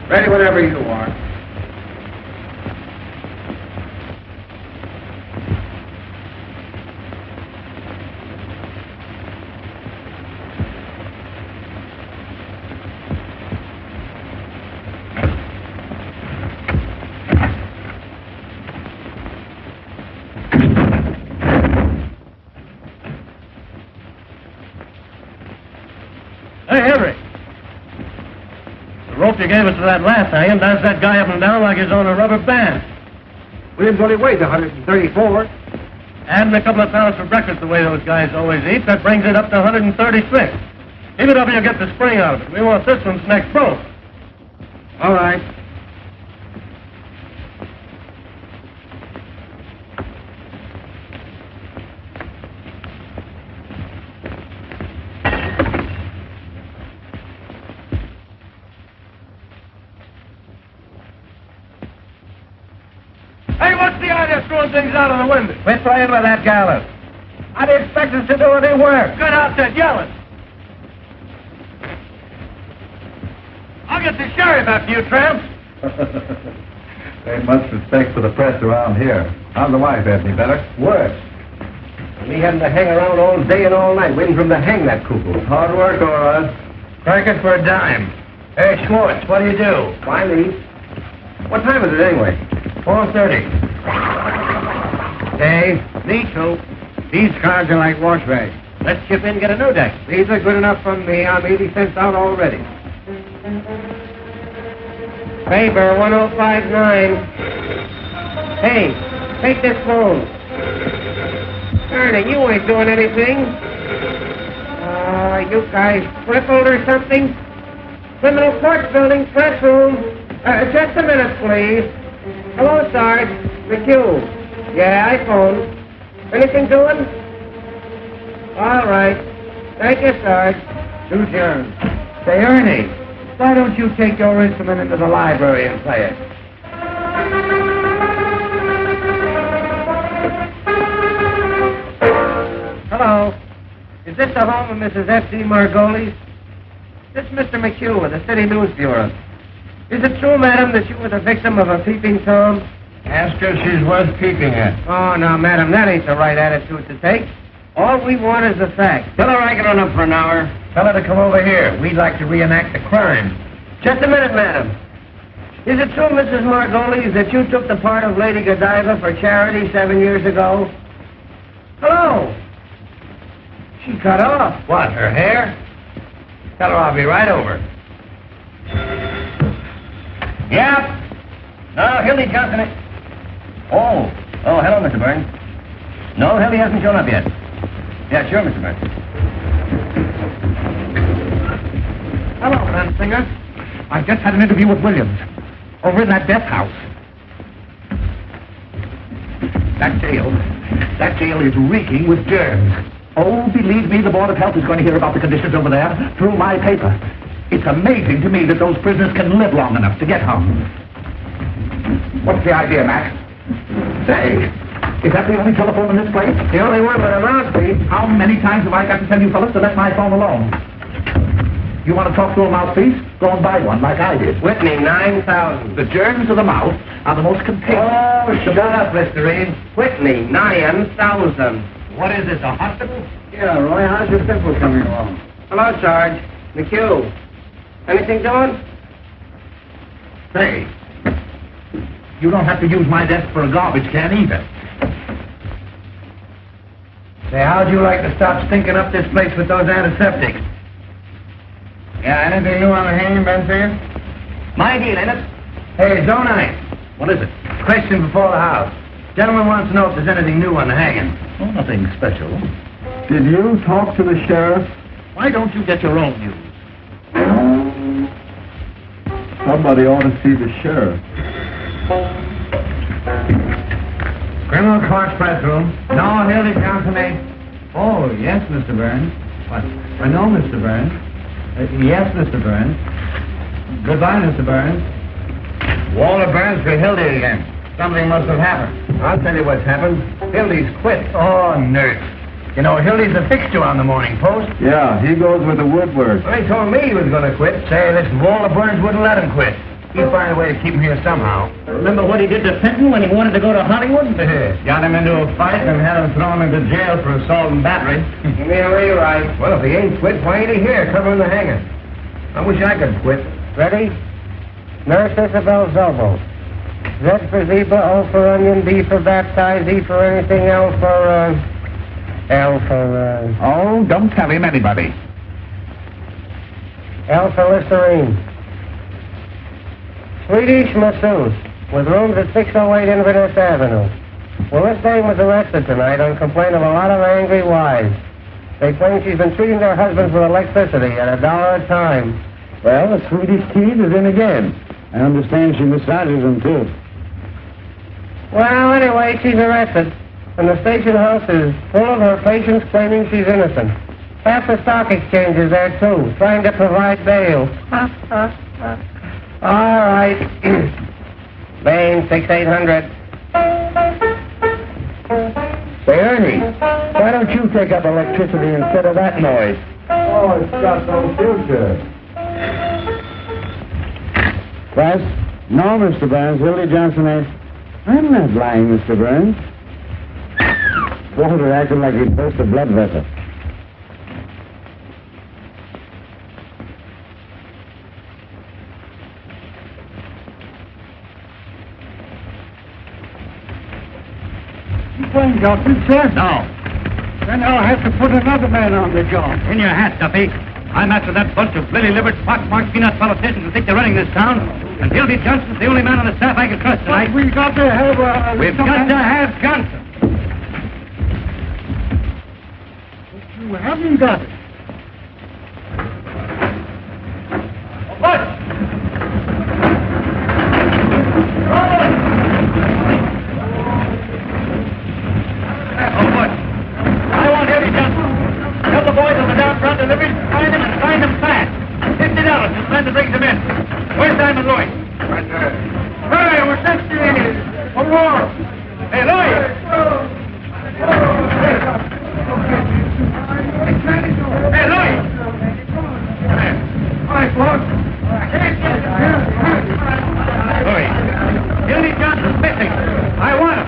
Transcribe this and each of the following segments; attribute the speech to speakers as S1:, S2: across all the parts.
S1: Ready whenever you are.
S2: Hey, Henry. The rope you gave us to that last hanging does that guy up and down like he's on a rubber band.
S1: Williams only weighs 134.
S2: Adding a couple of pounds for breakfast the way those guys always eat, that brings it up to 136. Keep it up and you'll get the spring out of it. We want this one's next broke.
S1: All right.
S2: Hey, what's the idea of throwing things out of the window?
S1: Quit playing with that gallows. How do you expect us to do any work?
S2: Good outfit yelling. I'll get the sheriff after you, tramps.
S3: Ain't much respect for the press around here. How's the wife, Anthony? Better?
S1: Worse. We having to hang around all day and all night waiting for him to hang that cuckoo.
S3: Hard work, all right.
S1: Crack it for a dime. Hey, Schwartz, what do you do? Why leave? What time is it anyway? 4:30. Dave, me too. These cars are like wash rags. Let's chip in and get a new deck. These are good enough for me. I'm 80 cents out already. Paper 1059. Hey, take this phone. Ernie, you ain't doing anything. You guys crippled or something? Criminal Court Building, press room. Just a minute, please. Hello, Sarge. McHugh. Yeah, I phoned. Anything doing? All right. Thank you, Sarge. To John. Say, Ernie, why don't you take your instrument into the library and play it? Hello. Is this the home of Mrs. F.D. Margolis? This is Mr. McHugh with the City News Bureau. Is it true, madam, that you were the victim of a peeping Tom? Ask her if she's worth peeping at. Oh, now, madam, that ain't the right attitude to take. All we want is the facts. Tell her I can run up for an hour. Tell her to come over here. We'd like to reenact the crime. Just a minute, madam. Is it true, Mrs. Margolis, that you took the part of Lady Godiva for charity 7 years ago? Hello. She cut off. What, her hair? Tell her I'll be right over.
S2: Yeah. No, Hildy Johnson. Oh, hello, Mr. Burns. No, Hildy hasn't shown up yet. Yeah, sure, Mr. Burns.
S1: Hello, Mansinger. I just had an interview with Williams over in that death house. That jail is reeking with germs. Oh, believe me, the Board of Health is going to hear about the conditions over there through my paper. It's amazing to me that those prisoners can live long enough to get hung. What's the idea, Mac? Say, is that the only telephone in this place? The only one with a mouthpiece. How many times have I got to tell you fellas to let my phone alone? You want to talk to a mouthpiece? Go and buy one like I did. Whitney, 9,000. The germs of the mouth are the most contagious. Oh, shut up, Mr. Reed. Whitney, 9,000. What is this, a hospital? Yeah, Roy, how's your pimple coming along? Hello, Sarge. McHugh. Anything doing? Say, you don't have to use my desk for a garbage can either. Say, how'd you like to stop stinking up this place with those antiseptics? Yeah, anything new on the hanging, Bensinger? My deal, ain't it? Hey, Zone 9. What is it? Question before the house. Gentleman wants to know if there's anything new on the hanging.
S3: Oh, nothing special. Did you talk to the sheriff?
S2: Why don't you get your own news?
S3: Somebody ought to see the sheriff.
S1: Criminal Court press room. No, Hildy Johnson. Oh, yes, Mr. Burns. What? No, Mr. Burns. Yes, Mr. Burns. Goodbye, Mr. Burns. Walter Burns for Hildy again. Something must have happened. I'll tell you what's happened. Hildy's quit. Oh, nurse. You know, Hildy's a fixture on the Morning Post.
S3: Yeah, he goes with the woodwork.
S1: Well, he told me he was going to quit. Say, this Walter Burns wouldn't let him quit.
S2: He'll find a way to keep him here somehow.
S1: Remember what he did to Fenton when he wanted to go to Hollywood?
S3: Got him into a fight and had him thrown into jail for assault and battery.
S2: Give me a rewrite. Well, if he ain't quit, why ain't he here covering the hanger? I wish I could quit.
S4: Ready? Nurse Isabel's elbow. Z for zebra, O for onion, B for baptize, E for anything, L for, L for,
S1: Oh, don't tell him anybody.
S4: L for Listerine. Swedish masseuse, with rooms at 608 Inverness Avenue. Well, this dame was arrested tonight on complaint of a lot of angry wives. They claim she's been treating their husbands with electricity at $1 a time.
S3: Well, the Swedish tease is in again. I understand she massages them, too.
S4: Well, anyway, she's arrested, and the station house is full of her patients claiming she's innocent. Half the stock exchange is there, too, trying to provide bail. All right. Bain, 6800.
S3: Say, Ernie, why don't you take up electricity instead of that noise? Oh, it's got no future. Class? No, Mr. Burns. Hildy Johnson asked. I'm not lying, Mr. Burns. Walter acted like he'd burst a blood vessel.
S1: You playing Johnson, sir? No. Then I'll have to put another man on the job. In your hat, Duffy. I'm after that bunch of lily-livered, pock-marked peanut politicians who think they're running this town. And Hildy Johnson's the only man on the staff I can trust tonight. But we've got to have We've got to have Johnson. But you haven't got it. What? Oh, what? I want Hildy Johnson. Tell the boys on the down front deliveries to find him and find him fast. $50 and plan to bring them in. Where's Simon Louis? Right there. Hey, we're 60. One more. Hey, Louis! Hey, Louis! All right, folks. Louis, Hildy Johnson's missing. I want him.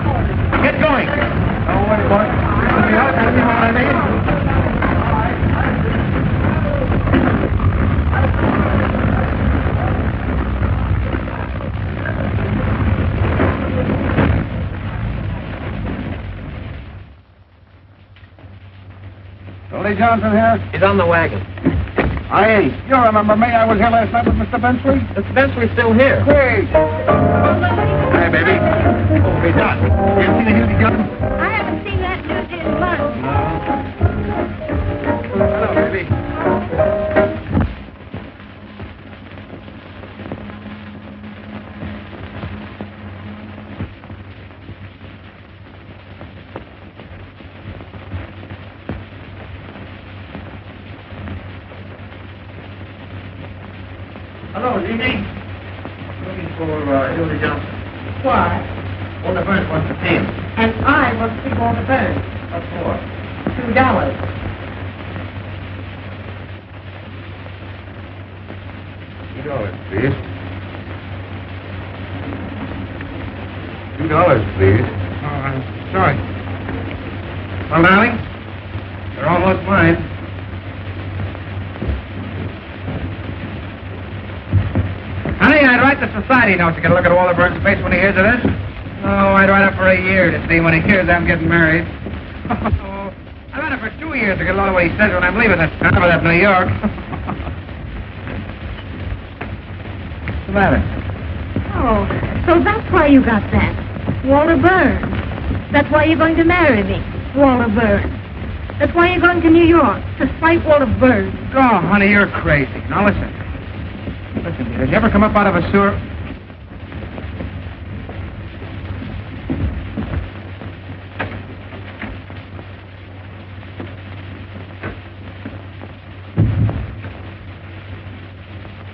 S1: Get going. Don't worry, boy. I'll be out. You know what I mean?
S3: Hildy Johnson here?
S4: He's on the wagon.
S3: I ain't. You remember me? I was here last night with Mr. Bensley.
S4: Mr. Bensley's still here.
S3: Hey!
S1: Hey, baby. Oh, hey, Doc. You ever seen the Hildy Johnson?
S5: I haven't seen that news in months.
S1: Hello, baby. Hello, is he me? Looking for Hildy Johnson.
S5: Why?
S1: Walter Burns wants to see him.
S5: And I want to see Walter Burns.
S1: What for?
S5: $2.
S3: $2, please. $2, please.
S1: Oh, I'm sorry. Well, darling, they're almost mine. Honey, I'd write the society note to get a look at Walter Burns' face when he hears of this. Oh, I'd write it for a year to see when he hears I'm getting married. Oh, I'd write it for 2 years to get a load of what he says when I'm leaving this town for that New York. What's the matter?
S5: Oh, so that's why you got that. Walter Burns. That's why you're going to marry me. Walter Burns. That's why you're going to New York, to spite Walter Burns.
S1: Oh, honey, you're crazy. Now, listen. Listen, dear, did you ever come up out of a sewer?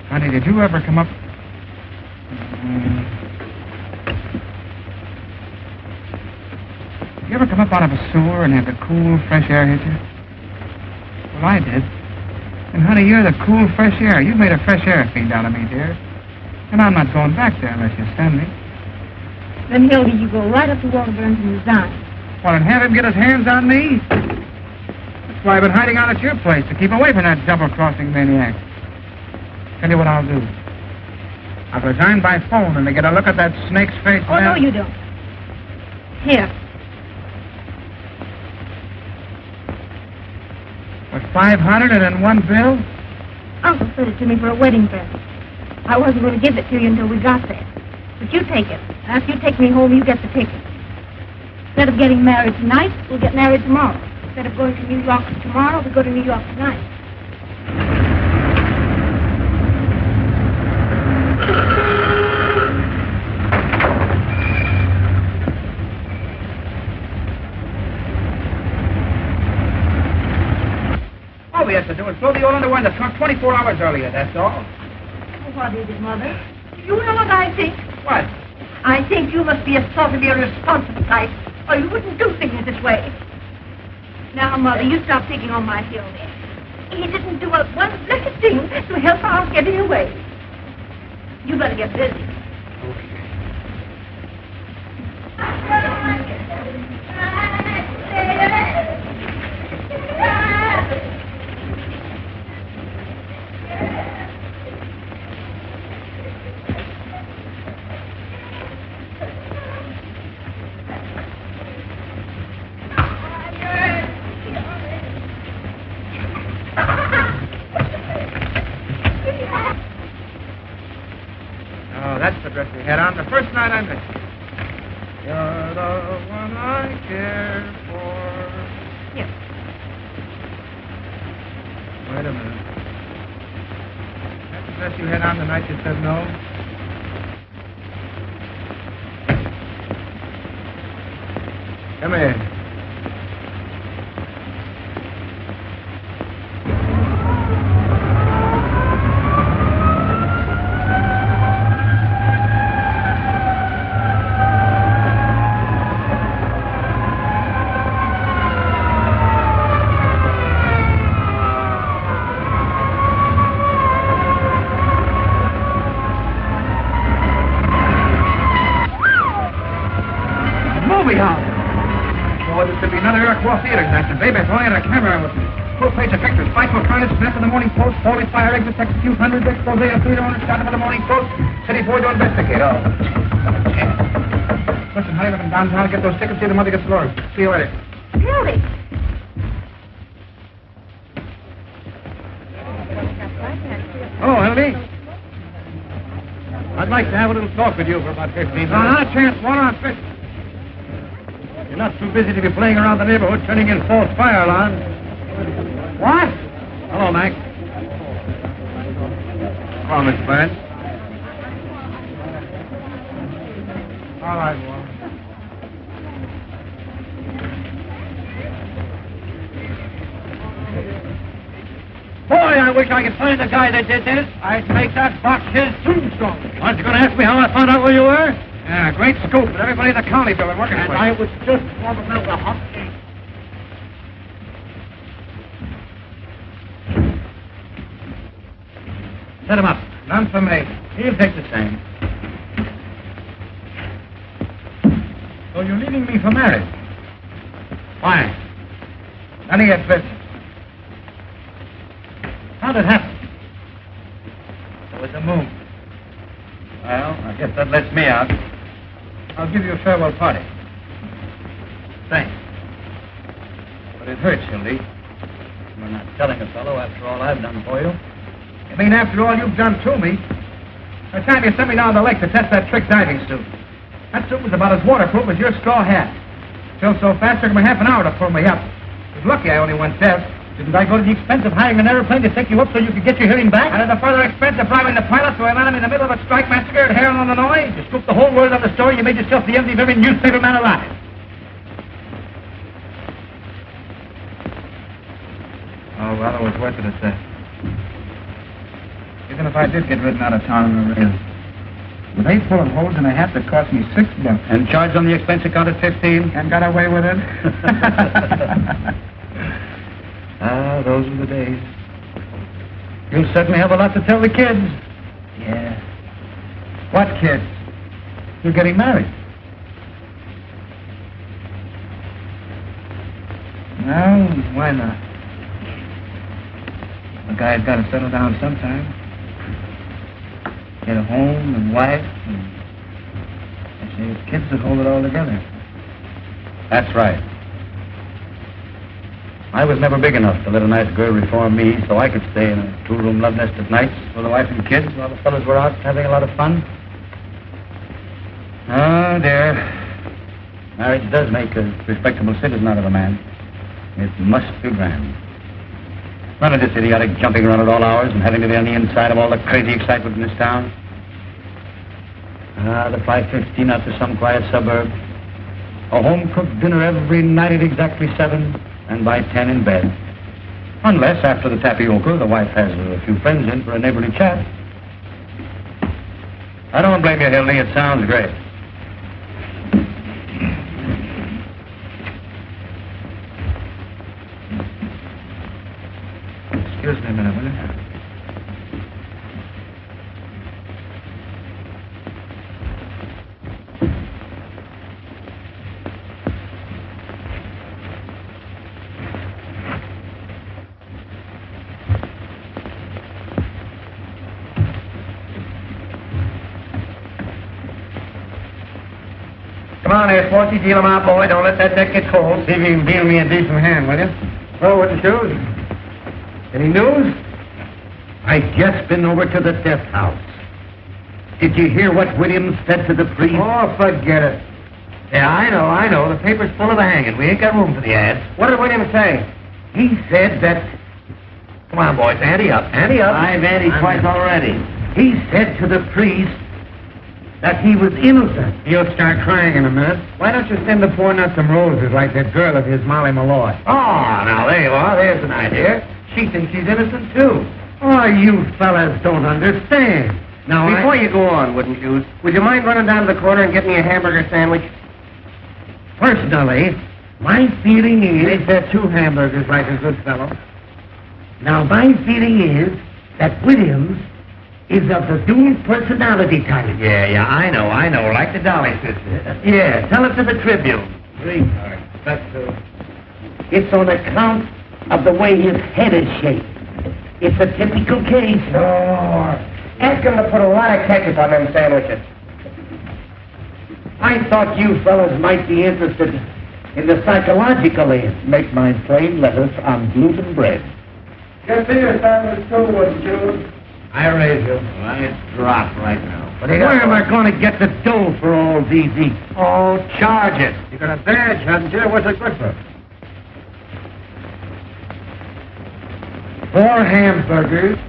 S1: Honey, did you ever come up... Did you ever come up out of a sewer and have the cool, fresh air hit you? Well, I did. And, honey, you're the cool, fresh air. You've made a fresh air fiend out of me, dear.
S6: And I'm not going back there unless you send me.
S5: Then, Hildy, you go right up to Walter Burns and resign.
S6: Well, and have him get his hands on me? That's why I've been hiding out at your place, to keep away from that double-crossing maniac. Tell you what I'll do. I'll resign by phone and to get a look at that snake's face.
S5: Oh, no, you don't. Here.
S6: With 500 and in one bill?
S5: Uncle sent it to me for a wedding present. I wasn't going to give it to you until we got there. But you take it. After you take me home, you get the ticket. Instead of getting married tonight, we'll get married tomorrow. Instead of going to New York tomorrow, we go to New York tonight.
S6: All we have to do is throw the old underwear in the trunk 24 hours earlier, that's all.
S5: What is it, Mother? You know what I think?
S6: What?
S5: I think you must be a sort of irresponsible type, or you wouldn't do things this way. Now, Mother, you stop picking on my Hildy. He didn't do one blessed thing to help our getting away. You better get busy.
S6: Oh, that's the dress we had on the first night I met you. You're the one I care for.
S5: Here.
S6: Wait a minute. That's the dress you had on the night you said no? Come here. Theater tonight, baby. If only had a camera with full-page of pictures. Spiteful kindness, snap of the Morning Post, holy fire, exit, execute, hundreds, expose, a theater owner, shot of the Morning Post, city boy to investigate. Oh. Listen, hurry up and downtown, get those tickets, see the mother gets lost. See you later.
S5: Hildy.
S6: Oh, Hildy. I'd like to have a little talk with you for about 15 minutes. Not a chance, Walter. I'm fish. You're not too busy to be playing around the neighborhood turning in false fire alarms. What? Hello, Mac. Hello, Mr. Burns. All right, Walter. Boy, I wish I could find the guy that did this. I'd make that box his tombstone. Aren't you going to ask me how I found out where you were? Yeah, great scoop, but everybody in the county bill been working for it. I was just on the middle of the hot seat. Set him up. None for me. He'll take the same. So you're leaving me for marriage? Why? None of your business. How'd it happen? There was a moon. Well, I guess that lets me out. I'll give you a farewell party. Thanks. But it hurts, Hildy. You're not telling a fellow after all I've done for you. You mean after all you've done to me? The time you sent me down the lake to test that trick diving suit. That suit was about as waterproof as your straw hat. Filled so fast it took me half an hour to pull me up. It was lucky I only went deaf. Didn't I go to the expense of hiring an airplane to take you up so you could get your hearing back? And at the further expense of bribing the pilot so I land him in the middle of a strike massacre at Harrow, Illinois? You scooped the whole word of the story. You made yourself the envy of every newspaper man alive. Oh, well, it was worth it, sir. Even if I did get ridden out of town on the rails. With 8 full of holes in a hat that cost me $6. And charged on the expense account at 15? And got away with it? Ah, those were the days. You'll certainly have a lot to tell the kids. Yeah. What kids?
S1: You're getting married.
S6: No, why not? A guy's got to settle down sometime. Get a home and wife and kids that hold it all together.
S1: That's right. I was never big enough to let a nice girl reform me so I could stay in a two-room love nest at nights with a wife and kids while the fellas were out having a lot of fun. Oh, dear. Marriage does make a respectable citizen out of a man. It must be grand. None of this idiotic jumping around at all hours and having to be on the inside of all the crazy excitement in this town. The 5:15 out to some quiet suburb. A home-cooked dinner every night at exactly 7, and by 10 in bed. Unless, after the tapioca, the wife has a few friends in for a neighborly chat. I don't blame you, Hildy. It sounds great.
S6: Excuse me a minute, will you?
S4: Come on there, Sporty. Deal him out, boy. Don't let that deck get cold.
S3: See if you can deal me a decent hand, will you?
S4: Oh, what the shoes? Any news?
S1: I just been over to the death house. Did you hear what Williams said to the priest?
S4: Oh, forget it.
S3: Yeah, I know. The paper's full of the hanging. We ain't got room for the ads.
S4: What did William say?
S1: He said that...
S3: Come on, boys. Ante up. Ante up.
S2: I've anted twice already.
S1: He said to the priest that he was innocent.
S3: You'll start crying in a minute. Why don't you send the poor nut some roses like that girl of his, Molly Malloy?
S1: Oh, now there you are. There's an idea. She thinks she's innocent, too. Oh, you fellas don't understand. Now,
S4: Before you go on, Wooden Shoes, would you mind running down to the corner and getting me a hamburger sandwich?
S1: personally, my feeling is...
S3: Ain't there 2 hamburgers like a good fellow?
S1: Now, my feeling is that Williams is of the doomed personality type.
S3: Yeah, I know. Like the Dolly sister.
S1: Yeah, tell it to the Tribune. It's on account of the way his head is shaped. It's a typical case.
S4: Oh, ask him to put a lot of ketchup on them sandwiches.
S1: I thought you fellas might be interested in the psychological end. Make my plain lettuce on gluten bread.
S4: Just see your sandwich too, Wooden Shoes.
S3: I raise you.
S2: Well, it's dropped right now.
S1: Where am I going to get the dough for all these eats?
S3: Oh, charge it. You got a badge, haven't you? What's it good for?
S1: 4 hamburgers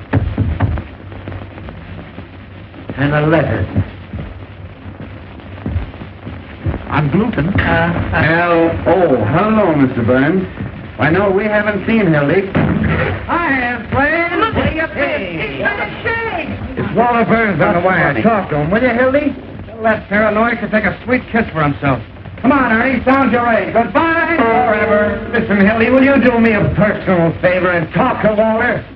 S1: and a lettuce. On gluten.
S3: Hello, Mr. Burns. I know we haven't seen Hildy.
S1: I have plans. What do you think?
S3: It's Walter Burns on the wire. Talk to him, will you, Hildy?
S6: Tell that paranoid to take a sweet kiss for himself. Come on, Ernie. Sound your age. Goodbye forever.
S3: Listen, Hildy, will you do me a personal favor and talk to Walter?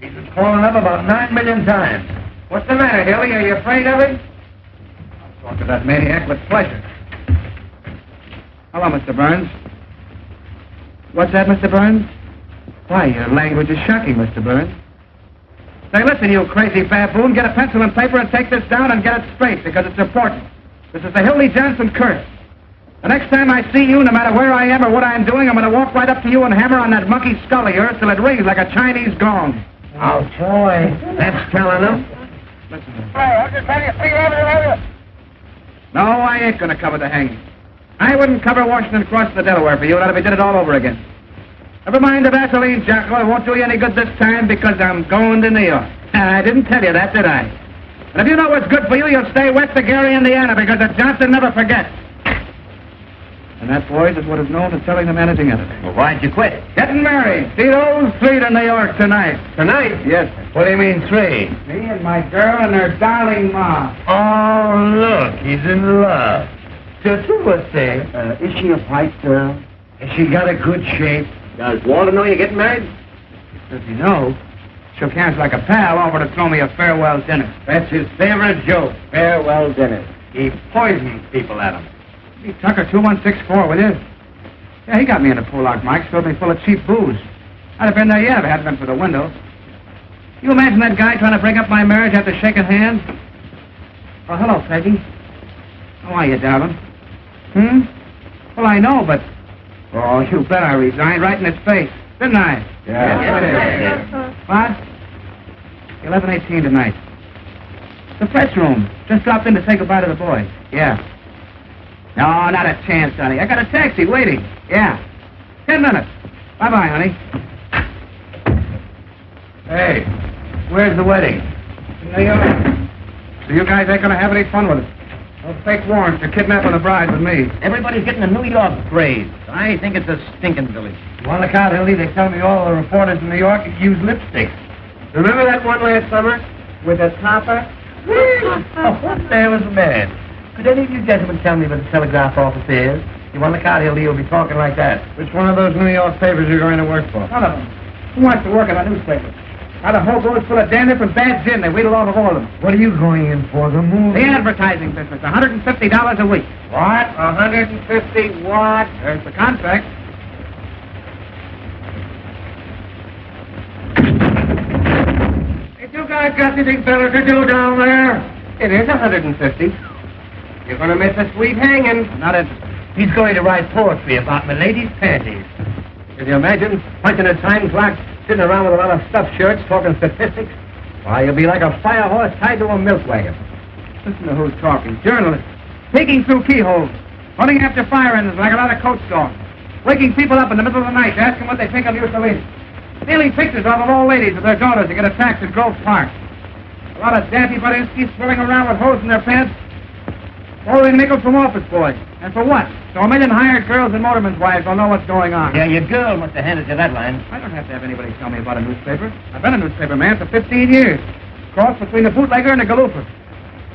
S3: He's been calling up about 9 million times.
S4: What's the matter, Hilly? Are you afraid of him?
S6: I'll talk to that maniac with pleasure. Hello, Mr. Burns. What's that, Mr. Burns? Why, your language is shocking, Mr. Burns. Say, listen, you crazy baboon, get a pencil and paper and take this down and get it straight, because it's important. This is the Hildy Johnson curse. The next time I see you, no matter where I am or what I'm doing, I'm going to walk right up to you and hammer on that monkey skull of yours till it rings like a Chinese gong.
S1: Oh, boy. That's telling him.
S6: Listen.
S4: I'll just have you figure out.
S6: No, I ain't going to cover the hanging. I wouldn't cover Washington crossing the Delaware for you, not if we did it all over again. Never mind the Vaseline, Jocko. It won't do you any good this time because I'm going to New York. I didn't tell you that, did I? And if you know what's good for you, you'll stay west of Gary, Indiana, because the Johnson never forgets. And that, boys, is what is known as telling the managing editor.
S2: Well, why'd you quit?
S6: Getting married. See those 3 to New York tonight.
S4: Tonight?
S6: Yes, sir.
S3: What do you mean, 3?
S6: Me and my girl and her darling ma.
S3: Oh, look, he's in love.
S1: Just what's say? Is she a white girl? Has she got a good shape?
S2: Does Walter know you're getting married?
S6: Does he know? Shook hands like a pal, offered to throw me a farewell dinner.
S4: That's his favorite joke, farewell dinner.
S6: He poisons people at him. He Tucker 2164, will you? Yeah, he got me in a Pollock, Mike. Filled me full of cheap booze. I'd have been there yet if it hadn't been for the window. You imagine that guy trying to break up my marriage after shaking hands? Oh, hello, Peggy. How are you, darling? Well, I know, but... Oh, you bet I resigned right in his face, didn't I?
S4: Yeah.
S6: What? 11:18 tonight. The press room. Just dropped in to say goodbye to the boys. Yeah. No, not a chance, honey. I got a taxi waiting. Yeah. 10 minutes. Bye-bye, honey. Hey, where's the wedding? In New York. So you guys ain't gonna have any fun with it. No fake warrants for kidnapping a bride with me.
S2: Everybody's getting a New York craze. I think it's a stinking village.
S6: Well, look out, Hildy. They tell me all the reporters in New York use lipstick.
S4: Remember that one last summer with the topper?
S2: Oh, what there was mad? Could any of you gentlemen tell me where the telegraph office is? You want the car, Hildy, you'll be talking like that.
S4: Which one of those New York papers are you going to work for?
S6: None of them. Who wants to work in a newspaper? Now the whole boat's full of dandruff and bad gin. They wheedle off of all of them.
S4: What are you going in for, the movie?
S6: The advertising business, $150 a week.
S4: What? 150 what?
S6: There's the contract. If you guys got anything better to do down there,
S4: It is 150. You're going to miss a sweet hanging.
S6: not interested.
S2: He's going to write poetry about my lady's panties.
S4: Can you imagine punching a time clock, sitting around with a lot of stuffed shirts, talking statistics? Why, you'll be like a fire horse tied to a milk wagon.
S6: Listen to who's talking. Journalists. Peeking through keyholes. Running after fire engines like a lot of coach dogs. Waking people up in the middle of the night to ask them what they think of Mussolini. Stealing pictures of old ladies with their daughters to get a tax at Grove Park. A lot of daffy Budinsky's swirling around with hose in their pants. Borrowing nickels from office boys. And for what? So a million hired girls and motormen's wives will know what's going on.
S2: Yeah, your girl must have handed you that line.
S6: I don't have to have anybody tell me about a newspaper. I've been a newspaper man for 15 years. Cross between the bootlegger and the galooper.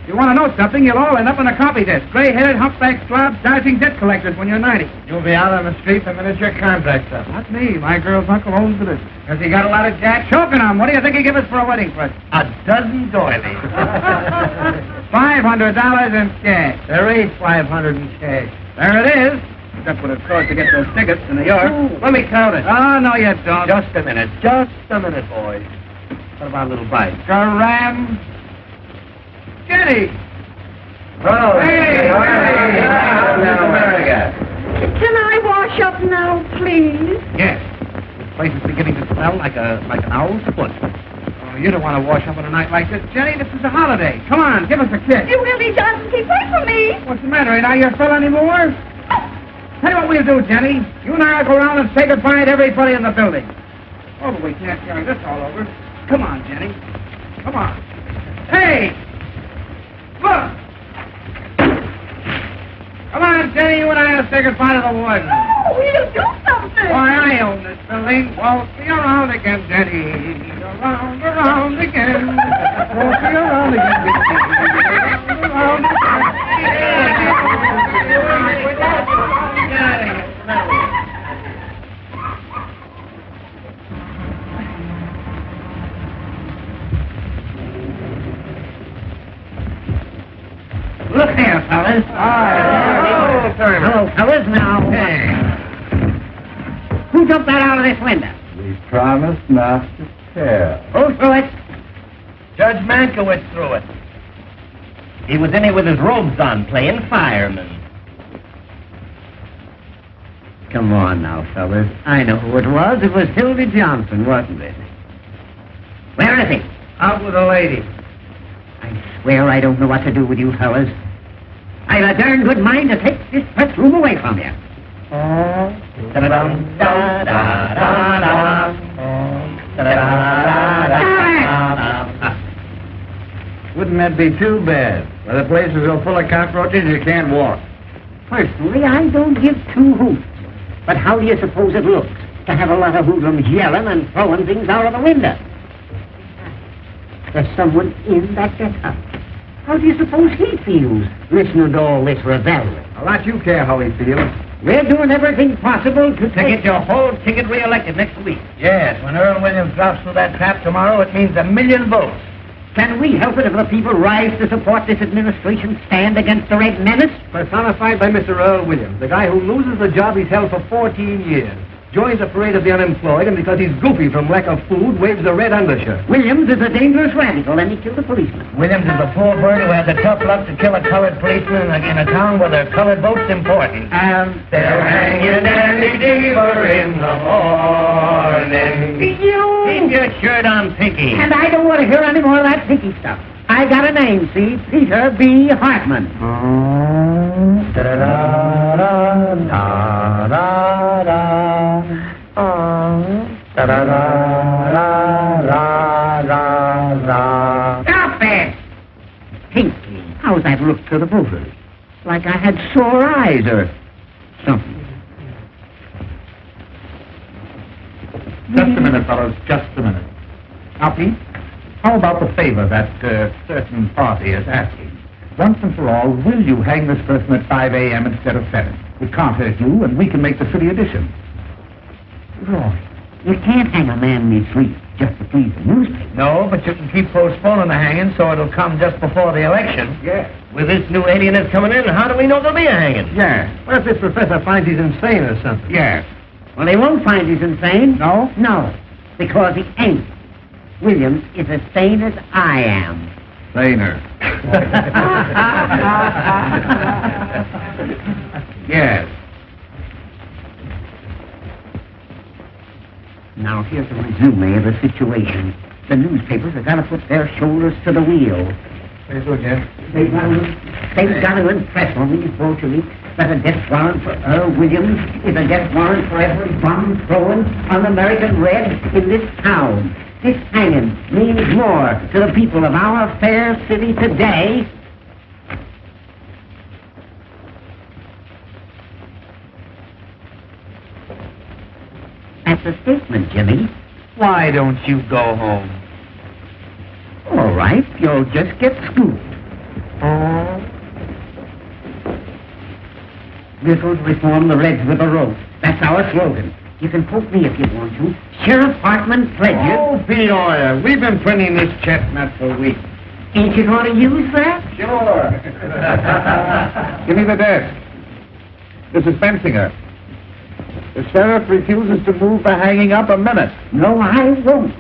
S6: If you want to know something, you'll all end up on a copy desk. Gray-headed, humpback slobs, dodging debt collectors when you're 90.
S4: You'll be out on the street the minute your contract's up.
S6: Not me. My girl's uncle owns the business.
S4: Has he got a lot of jacks?
S6: Choking on. What do you think he give us for a wedding present?
S2: A dozen doilies.
S6: $500 in cash.
S4: There ain't 500 in cash.
S6: There it is. Except what it cost to get those tickets to New York.
S4: Let me count it.
S6: Oh, no, you don't.
S2: Just a minute, boys. What about a little bite?
S6: Garam. Jenny.
S4: Oh,
S6: Hey,
S4: America.
S5: Can I wash up now, please?
S6: Yes. This place is beginning to smell like an owl's foot. Oh, you don't want to wash up on a night like this. Jenny, this is a holiday. Come on, give us a kiss.
S5: You Willie Johnson, keep away from me.
S6: What's the matter? Ain't I your fella anymore? Tell you what we'll do, Jenny. You and I will go around and say goodbye to everybody in the building. Oh, but we can't carry this all over. Come on, Jenny. Come on. Hey! Look! Come on, Jenny, you and I will say goodbye to the warden.
S5: Oh, we'll do something.
S6: Why, I own this building. Waltz me around again, Jenny. Around again. Waltz me around again, Jenny. Around Look here, fellas.
S2: Hello, fellas. Now, who jumped that out of this window?
S3: We promised not to tell.
S2: Who threw it? Judge Mankiewicz threw it. He was in here with his robes on, playing fireman.
S4: Come on now, fellas. I know who it was. It was Hildy Johnson, wasn't it?
S2: Where is he?
S4: Out with a lady.
S2: I swear I don't know what to do with you fellas. I've a darn good mind to take this press room away from you.
S4: Wouldn't that be too bad? Well, the place is so full of cockroaches you can't walk.
S2: Personally, I don't give two hoots. But how do you suppose it looks to have a lot of hoodlums yelling and throwing things out of the window? There's someone in that get-up. How do you suppose he feels listening to all this revelry?
S4: A lot you care how he feels.
S3: We're doing everything possible to
S2: To get your whole ticket reelected next week.
S6: Yes, when Earl Williams drops through that trap tomorrow, it means 1,000,000 votes.
S3: Can we help it if the people rise to support this administration stand against the Red Menace?
S4: Personified by Mr. Earl Williams, the guy who loses the job he's held for 14 years. Joins the parade of the unemployed, and because he's goofy from lack of food, waves a red undershirt.
S3: Williams is a dangerous radical, and he killed a policeman.
S6: Williams is a poor bird who has the tough luck to kill a colored policeman in a town where their colored vote's important.
S3: And
S6: they'll hang you, Dandy Deaver, in the morning.
S3: you...
S2: Keep your shirt on, Pinky.
S3: And I don't want to hear any more of that pinky stuff. I got a name, see? Peter B. Hartman. Stop it! Pinky, how's that look to the voters? Like I had sore eyes or something.
S1: Just a minute, fellows, just a minute. Now, Pete, how about the favor that certain party is asking? Once and for all, will you hang this person at 5 a.m. instead of 7? It can't hurt you, and we can make the city edition.
S3: Roy, you can't hang a man in his sleep just to please the newspaper.
S6: No, but you can keep postponing the hanging so it'll come just before the election.
S3: Yes.
S2: With this new alienist coming in, how do we know there'll be a hanging?
S3: Yeah.
S4: What if this professor finds he's insane or something?
S3: Yes. Well, they won't find he's insane.
S1: No?
S3: No, because he ain't. Williams is as sane as I am.
S1: Saner. Yes.
S3: Now, here's a resume of the situation. The newspapers have got to put their shoulders to the wheel.
S6: Very good, Jeff.
S3: They've got to impress on these Bolsheviks that a death warrant for Earl Williams is a death warrant for every bomb thrown on American Red in this town. This hanging means more to the people of our fair city today. That's a statement, Jimmy.
S6: Why don't you go home?
S3: All right, you'll just get scooped. This would reform the Reds with a rope. That's our slogan. You can poke me if you want to. Sheriff Hartman pledges...
S6: Oh, Peoria, we've been printing this chestnut for weeks.
S3: Ain't you going to use that?
S1: Sure. Give me the desk. This is Bensinger. The sheriff refuses to move the hanging up a minute.
S3: No, I won't.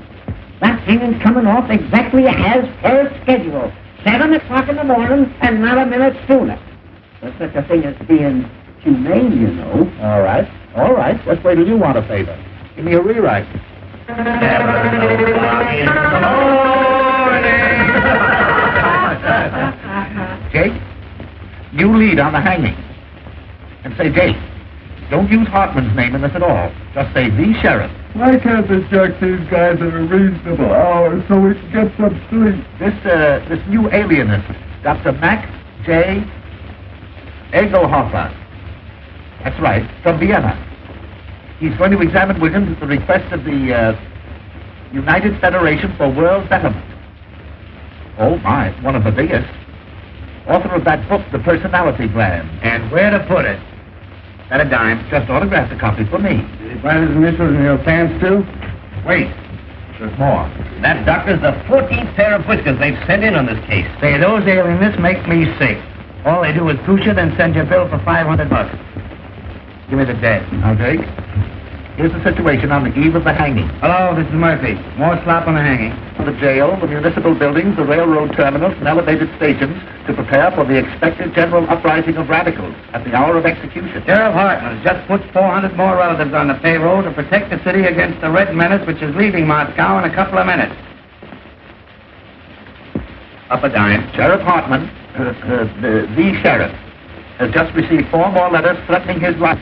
S3: That hanging's coming off exactly as per schedule. 7 o'clock in the morning and not a minute sooner. There's such a thing as being humane, you know.
S1: All right. All right. What way do you want a favor? Give me a rewrite. Jake, you lead on the hanging. And say, Jake, don't use Hartman's name in this at all. Just say the sheriff.
S7: Why can't they check these guys at a reasonable hour so we can get some sleep?
S1: This new alienist, Dr. Max J. Egelhofer. That's right, from Vienna. He's going to examine Williams at the request of the United Federation for World Betterment. Oh, my, one of the biggest. Author of that book, The Personality Plan.
S6: And where to put it?
S1: At a dime, just autographed a copy for me.
S7: Did he find his initials in your pants, too?
S1: Wait, there's more.
S2: That doctor's the 14th pair of whiskers they've sent in on this case.
S6: Say, those alienists make me sick. All they do is push you, then send you a bill for $500. Give me the desk.
S1: Now, Jake, here's the situation on the eve of the hanging.
S6: Hello, this is Murphy. More slap on the hanging.
S1: The jail, the municipal buildings, the railroad terminals, and elevated stations to prepare for the expected general uprising of radicals at the hour of execution.
S6: Sheriff Hartman has just put 400 more relatives on the payroll to protect the city against the Red Menace, which is leaving Moscow in a couple of minutes.
S1: Up a dime. Sheriff Hartman, the sheriff, has just received 4 more letters threatening his life,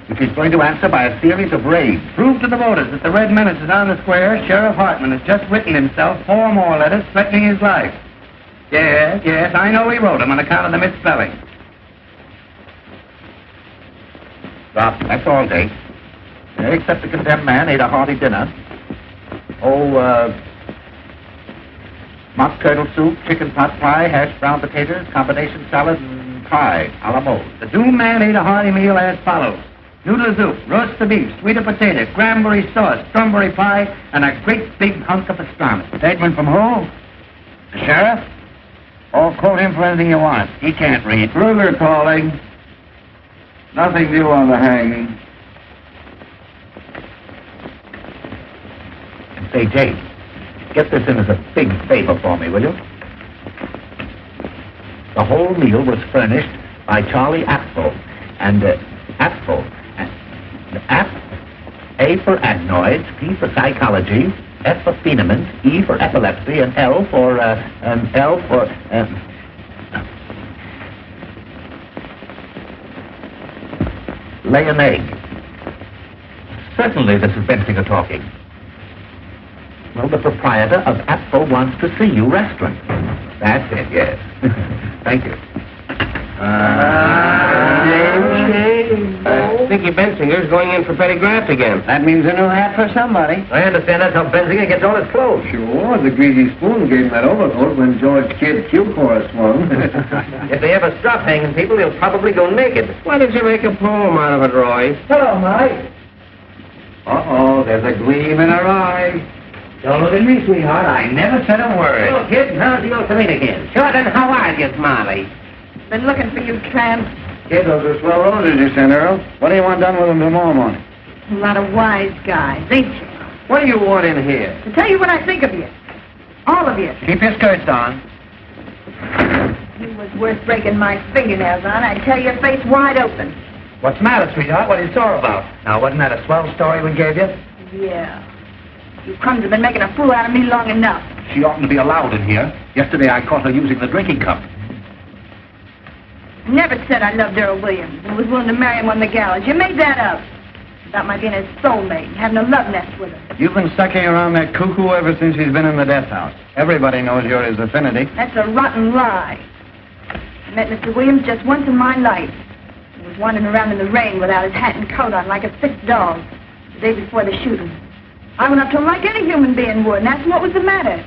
S1: which he's going to answer by a series of raids.
S6: Prove to the voters that the Red Menace is on the square. Sheriff Hartman has just written himself 4 more letters threatening his life. Yes, I know he wrote them on account of the misspelling.
S1: Stop. That's all, Jake. Except the condemned man ate a hearty dinner. Mock turtle soup, chicken pot pie, hashed brown potatoes, combination salad, and pie a la mode.
S6: The doomed man ate a hearty meal as follows. noodle soup, roast the beef, sweeter potato, cranberry sauce, strawberry pie, and a great big hunk of pastrami. Statement from who? The sheriff? Oh, quote him for anything you want. He can't read.
S7: Kruger calling. Nothing new on the hanging.
S1: And say, Jake, get this in as a big favor for me, will you? The whole meal was furnished by Charlie Apfel. And, Apfel. A for adenoids, P for psychology, F for phenomenon, E for epilepsy, and L for, lay an egg. Certainly, this is Bensinger talking. Well, the proprietor of Apfel wants to see you restaurant. That's it, yes. Thank you.
S4: Dickie Bensinger's going in for petty graft again.
S6: That means a new hat for somebody.
S2: I understand that's how Benzinger gets all his clothes.
S7: Sure, the greasy spoon gave him that overcoat when George Kidd Q Chorus swung.
S2: If they ever stop hanging people, they'll probably go naked.
S4: Why did you make a poem out of it, Roy?
S6: Hello, Mike.
S2: Uh-oh, there's a gleam in her eye. Don't look at me, sweetheart. I never said a word.
S3: Oh, kid, how's the old thing again? Sure, then how are you, Molly?
S5: Been looking for you, tramp.
S7: Kid, those are swell roses you sent, Earl. What do you want done with them tomorrow morning?
S5: A lot of wise guys, ain't you?
S2: What do you want in here?
S5: To tell you what I think of you. All of you.
S6: Keep your skirts on.
S5: You was worth breaking my fingernails on. I'd tear your face wide open.
S6: What's the matter, sweetheart? What are you sore about? Now, wasn't that a swell story we gave you?
S5: Yeah. You crumbs have been making a fool out of me long enough.
S1: She oughtn't to be allowed in here. Yesterday I caught her using the drinking cup.
S5: I never said I loved Earl Williams and was willing to marry him on the gallows. You made that up. About my being his soulmate and having a love nest with him.
S6: You've been sucking around that cuckoo ever since he's been in the death house. Everybody knows you're his affinity.
S5: That's a rotten lie. I met Mr. Williams just once in my life. He was wandering around in the rain without his hat and coat on like a sick dog the day before the shooting. I went up to him like any human being would and asked him what was the matter.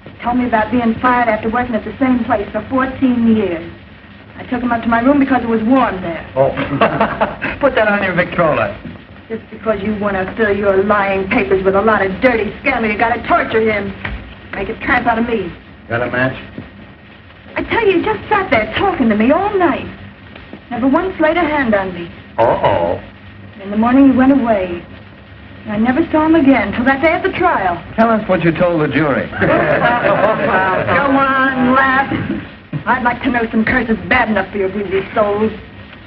S5: He told me about being fired after working at the same place for 14 years. I took him up to my room because it was warm there.
S6: Oh. Put that on your Victrola.
S5: Just because you want to fill your lying papers with a lot of dirty scandal, you got to torture him. Make a tramp out of me.
S6: Got a match?
S5: I tell you, he just sat there talking to me all night. Never once laid a hand on me.
S6: Uh-oh.
S5: In the morning, he went away. And I never saw him again till that day at the trial.
S6: Tell us what you told the jury.
S5: Go on, laugh. I'd like to know some curses bad enough for your greasy souls.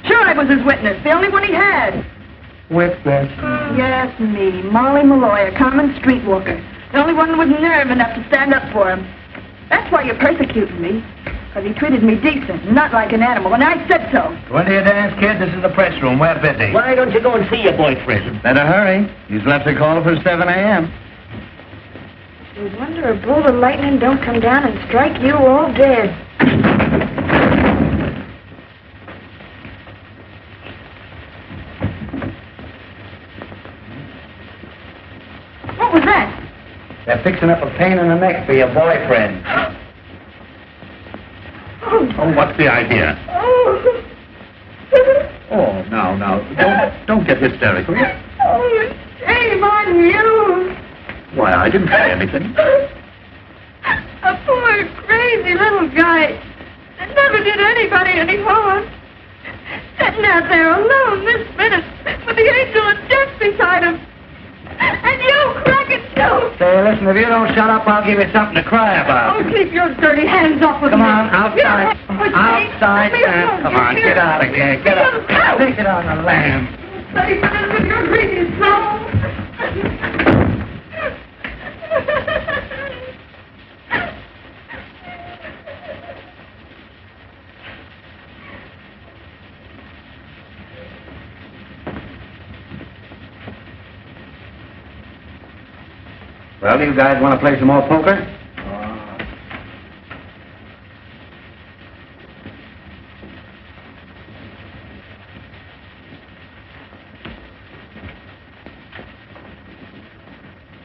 S5: Sure, I was his witness, the only one he had.
S6: Witness?
S5: Yes, me, Molly Malloy, a common streetwalker. The only one with nerve enough to stand up for him. That's why you're persecuting me. Because he treated me decent, not like an animal, and I said so.
S6: Go into your dance, kid. This is the press room. We're busy.
S3: Why don't you go and see your boyfriend?
S6: Better hurry. He's left a call for 7 a.m.
S5: You wonder a bolt of lightning don't come down and strike you all dead. What was that?
S6: They're fixing up a pain in the neck for your boyfriend.
S1: Oh, what's the idea? Oh, now, don't get hysterical.
S5: Oh, shame on you.
S1: Why, I didn't say anything.
S5: A poor, crazy little guy that never did anybody any harm. Sitting out there alone this minute with the angel of death beside him. And you cracking too.
S6: Say, listen, if you don't shut up, I'll give you something to cry about.
S5: Oh, keep your dirty hands off of me.
S6: Come on, outside.
S5: Yeah.
S6: Outside,
S5: Let me
S6: Sam.
S5: alone.
S6: Come on, get out of here. Get up. Take it on the lamb.
S5: Say, with your greedy soul.
S6: Well, you guys want to play some more poker?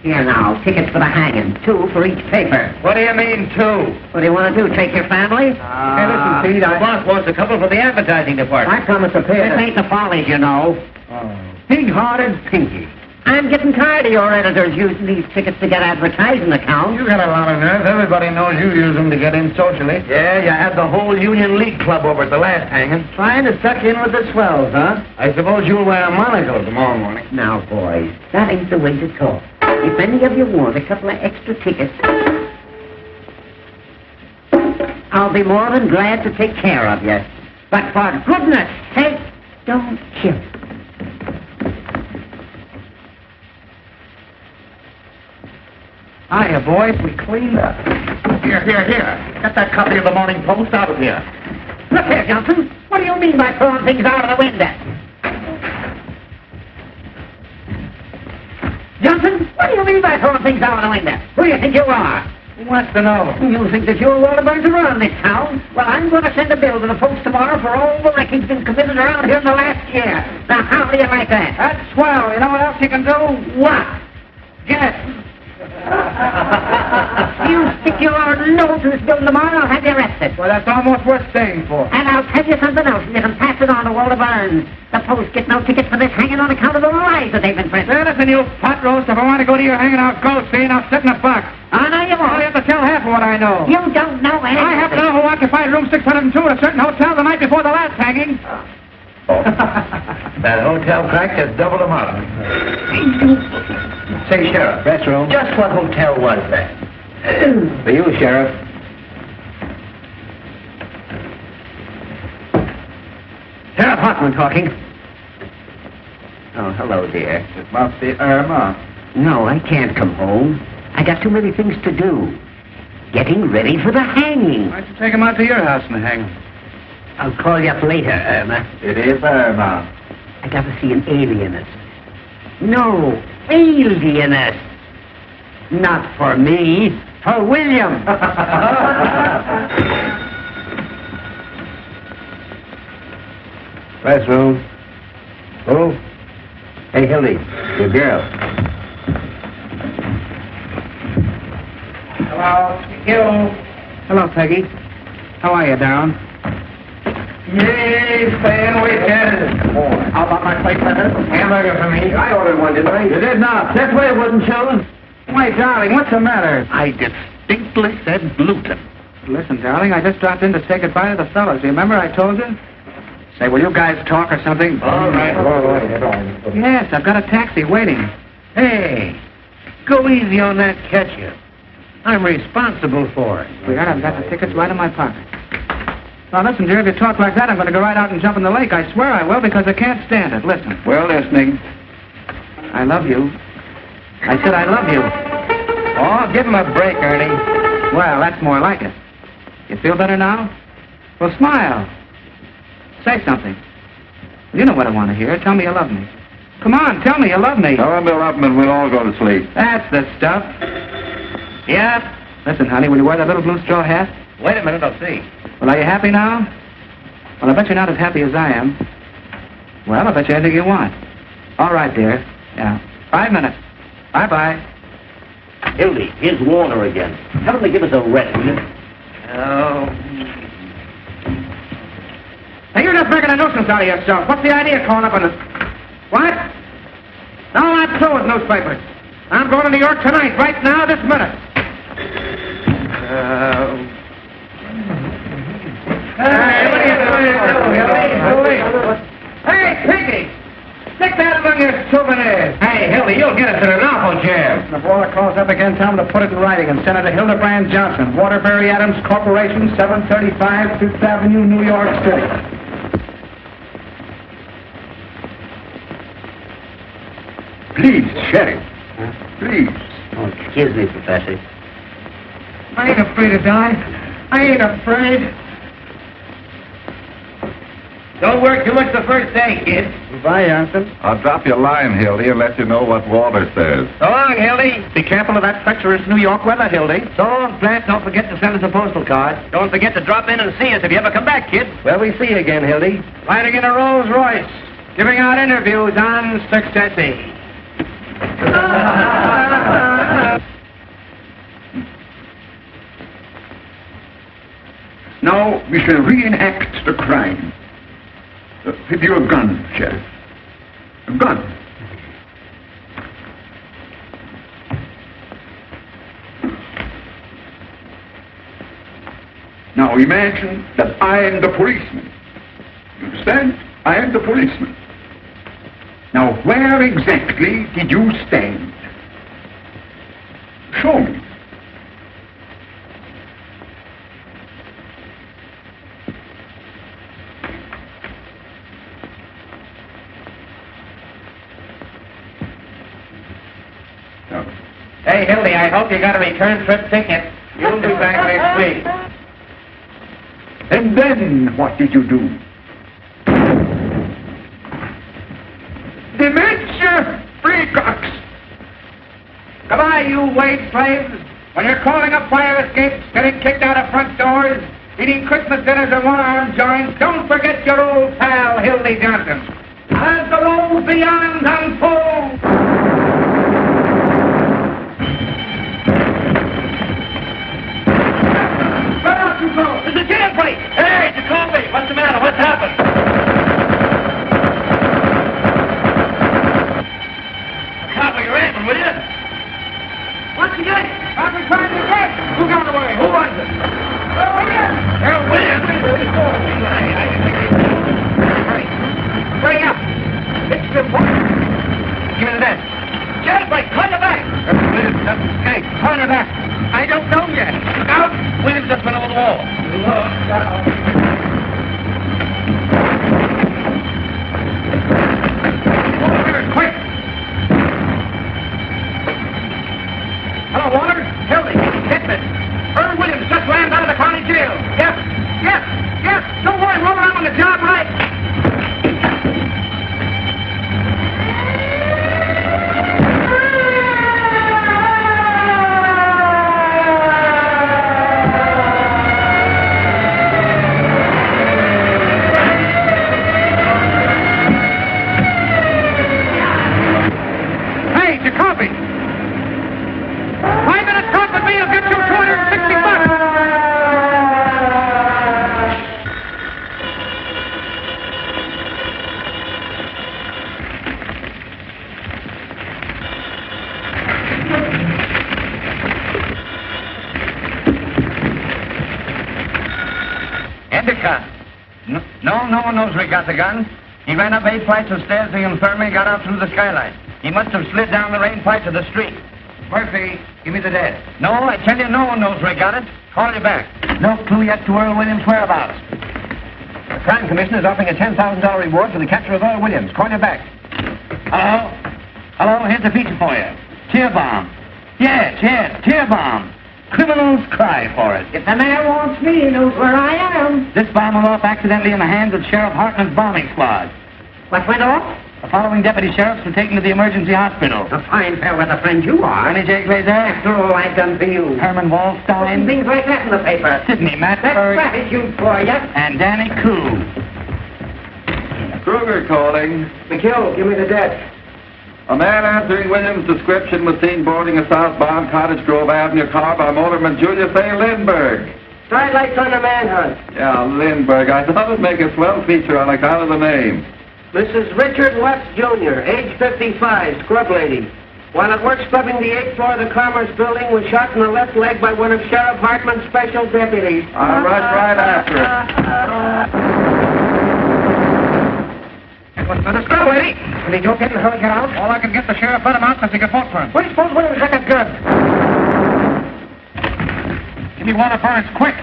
S3: Here now, tickets for the hanging. 2 for each paper.
S6: What do you mean, 2?
S3: What do you want to do, take your family?
S6: Hey, listen, Pete,
S2: The boss wants a couple for the advertising department.
S3: I promised to pay. This ain't the Follies, you know.
S6: Oh.
S3: cold-hearted Pinky. I'm getting tired of your editors using these tickets to get advertising accounts.
S6: You got a lot of nerve. Everybody knows you use them to get in socially.
S2: Yeah, you had the whole Union League Club over at the last hanging.
S3: Trying to suck in with the swells, huh?
S2: I suppose you'll wear a monocle tomorrow morning.
S3: Now, boys, that ain't the way to talk. If any of you want a couple of extra tickets, I'll be more than glad to take care of you. But for goodness sake, don't kill.
S1: Hiya, boys. We cleaned up. Here. Get that copy of the Morning Post out of here.
S3: Look here, Johnson. What do you mean by throwing things out of the window? Johnson, what do you mean by throwing things out of the window? Who do you think you are?
S6: Who wants to know?
S3: You think that you're Waterburns around this town? Well, I'm going to send a bill to the folks tomorrow for all the wrecking's been committed around here in the last year. Now, how do you like that?
S6: That's swell. You know what else you can do?
S3: What?
S6: Guess.
S3: You stick your nose to this bill tomorrow, I'll have you arrested.
S6: Well, that's almost worth staying for.
S3: And I'll tell you something else, and you can pass it on to Walter Burns. The Post get no tickets for this hanging on account of the lies that they've been printing.
S6: Well, listen, you pot roast. If I want to go to your hanging out gold scene, I'll sit in a box.
S3: Oh, no, you
S6: Well,
S3: won't.
S6: you have to tell half of what I know.
S3: You don't know anything.
S6: I happen to know who occupied room 602 at a certain hotel the night before the last hanging.
S2: Oh. That hotel crack just doubled them up. Say, Sheriff.
S4: Press room.
S2: Just what hotel was that?
S4: For you, Sheriff.
S3: Sheriff Hoffman talking. Oh, hello, dear.
S7: It must be Irma.
S3: No, I can't come home. I got too many things to do. Getting ready for the hanging.
S6: Why don't you take him out to your house and hang him?
S3: I'll call you up later, Irma.
S7: It is Irma.
S3: I got to see an alienist. No, alienist. Not for me, for William.
S4: Press room. Who? Hey, Hildy, your girl.
S6: Hello. You. Hello, Peggy. How are you, Darren?
S2: Yay, staying weekend.
S1: How about my plate letter?
S2: Hamburger for me. I ordered one, didn't I?
S1: You did not. That's why it wasn't chosen.
S6: Why, darling, what's the matter?
S1: I distinctly said gluten.
S6: Listen, darling, I just dropped in to say goodbye to the fellas. Do you remember I told you? Say, will you guys talk or something?
S2: All right.
S6: Yes, I've got a taxi waiting.
S2: Hey, go easy on that ketchup. I'm responsible for it.
S6: Sweetheart, I've got the tickets right in my pocket. Now, listen, dear, if you talk like that, I'm going to go right out and jump in the lake. I swear I will, because I can't stand it. Listen.
S7: We're listening.
S6: I love you. I said I love you.
S2: Oh, give him a break, Ernie.
S6: Well, that's more like it. You feel better now? Well, smile. Say something. You know what I want to hear. Tell me you love me. Come on, tell me you love me.
S7: Tell him to love him and we'll all go to sleep.
S6: That's the stuff.
S2: Yep.
S6: Listen, honey, will you wear that little blue straw hat?
S2: Wait a minute, I'll see.
S6: Well, are you happy now? Well, I bet you're not as happy as I am. Well, I bet you anything you want. All right, dear. Yeah. 5 minutes. Bye-bye.
S2: Hildy, here's Warner again. Tell him to give us a rest, will you? Oh.
S6: Hey, you're just making a nuisance out of yourself. What's the idea of calling up on this? What? No, I'm through with newspapers. I'm going to New York tonight, right now, this minute. Hey, what are you doing? Hey, Pinky! Stick that among your souvenirs.
S2: Hey, Hildy, you'll get us in an awful jam.
S6: If Waller calls up again, tell him to put it in writing and send it to Hildebrand Johnson, Waterbury Adams Corporation, 735 Fifth Avenue, New York City.
S7: Please, Sheriff. Please.
S3: Oh, excuse me, Professor.
S6: I ain't afraid to die. I ain't afraid.
S2: Don't work too much the first day, kid.
S6: Goodbye, Johnson.
S7: I'll drop you a line, Hildy, and let you know what Walter says.
S2: So long, Hildy.
S1: Be careful of that treacherous New York weather, Hildy.
S2: So long, Plant. Don't forget to send us a postal card. Don't forget to drop in and see us if you ever come back, kid.
S4: Well, we see you again, Hildy.
S6: Riding in a Rolls Royce, giving out interviews on Successy.
S7: Now we shall reenact the crime. With your gun, Sheriff. A gun. Now imagine that I am the policeman. You understand? I am the policeman. Now, where exactly did you stand? Show me.
S2: Hey, Hildy, I hope you got a return trip ticket. You'll be back next week.
S7: And then what did you do? Dementia freakocks!
S1: Goodbye, you wage slaves. When you're calling up fire escapes, getting kicked out of front doors, eating Christmas dinners in one-arm joints, don't forget your old pal, Hildy Johnson. As the road beyond unfolds. Where out you go?
S2: It's a jailbreak! Hey, Jacoby, what's the matter? What's happened? Copper, you're in, will you? What's the game?
S1: I've been trying to get. Who got away? Who was it? Williams!
S2: Williams!
S1: Hurry. Hurry up. It's important.
S2: Give me the net.
S1: Jailbreak, turn your back.
S2: Williams just escaped.
S1: Turn your back. I don't know yet.
S2: Look out! Williams just went over the wall.
S1: Quick! Hello, Walter. Hildy, hit me. Earl Williams just ran out of the county jail. Yes. Don't worry, roll around on the job right. Hey, Jacoby. 5 minutes talk with me will get you $260.
S2: Endicott. No one knows where he got the gun. He ran up 8 flights of stairs to the infirmary, got out through the skylight. He must have slid down the rain pipe to the street.
S1: Murphy, give me the dead.
S2: No, I tell you, no one knows where he got it. Call you back.
S1: No clue yet to Earl Williams' whereabouts.
S2: The Crime Commission is offering a $10,000 reward for the capture of Earl Williams. Call you back. Hello, here's a feature for you. Tear bomb. Yes, tear bomb. Criminals cry for it.
S3: If the mayor wants me, he knows where I am.
S2: This bomb went off accidentally in the hands of Sheriff Hartman's bombing squad.
S3: What went off?
S2: The following deputy sheriffs were taken to the emergency hospital.
S3: A fine fair-weather friend you are.
S2: Johnny J. Glazer.
S3: After all I've done for you.
S2: Herman Wallstein.
S3: Things like that in the paper.
S2: Sidney
S3: That's
S2: Matberg.
S3: gratitude for you.
S2: And Danny Koo.
S7: Kruger calling.
S3: McHugh, give me the debt.
S7: A man answering Williams' description was seen boarding a southbound Cottage Grove Avenue car by motorman Julius A. Lindbergh.
S3: Side lights on the manhunt.
S7: Yeah, Lindbergh. I thought it'd make a swell feature on account of the name.
S3: Mrs. Richard West, Jr., age 55, scrub lady. While at work scrubbing the 8th floor of the Commerce Building, was shot in the left leg by one of Sheriff Hartman's special deputies.
S7: I rushed right after it.
S1: What's the scrub lady?
S3: Will he don't get in a hurry, get out?
S1: All I can get the sheriff let him out since he could vote for him.
S3: What do you suppose Williams got that gun?
S1: Give me one of Burns, quick.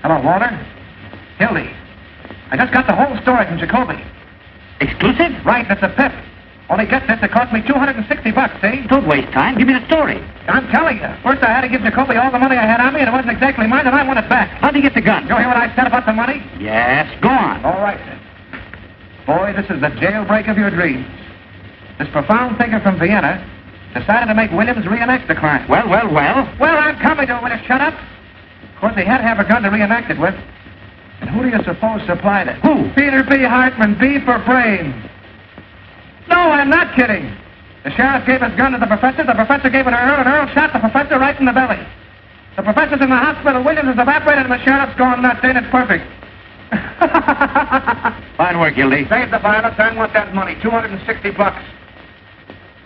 S1: Hello, Walter. Hildy. I just got the whole story from Jacoby.
S2: Exclusive?
S1: Right, it's a pip. Only get this, it cost me $260, see?
S2: Don't waste time. Give me the story.
S1: I'm telling you. First I had to give Jacoby all the money I had on me, and it wasn't exactly mine, and I want it back.
S2: How'd you get the gun?
S1: You hear what I said about the money?
S2: Yes, go on.
S1: All right, then. Boy, this is the jailbreak of your dreams. This profound thinker from Vienna decided to make Williams reenact the crime.
S2: Well.
S1: Well, I'm coming to it. Will you shut up? Of course, he had to have a gun to reenact it with. And who do you suppose supplied it?
S2: Who?
S1: Peter B. Hartman, B for brains. No, I'm not kidding. The sheriff gave his gun to the professor gave it to Earl, and Earl shot the professor right in the belly. The professor's in the hospital, Williams is evaporated, and the sheriff's gone nuts. Ain't it perfect?
S2: Fine work, Gildy.
S1: Save the violence. I want that money, $260.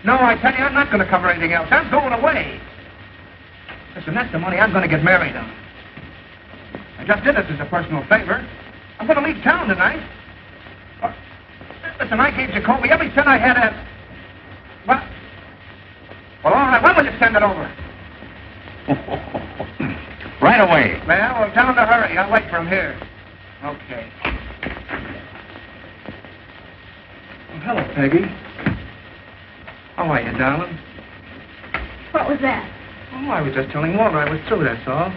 S6: No, I tell you, I'm not going to cover anything else. I'm going away. Listen, that's the money I'm going to get married on. I just did this as a personal favor. I'm going to leave town tonight. Listen, I gave Jacoby every cent I had at... Well, all right, when will you send it over?
S2: Right away.
S6: Well, tell him to hurry. I'll wait for him here. Okay. Oh, hello, Peggy. How are you, darling?
S5: What was that?
S6: Oh, I was just telling Walter I was through, that's all.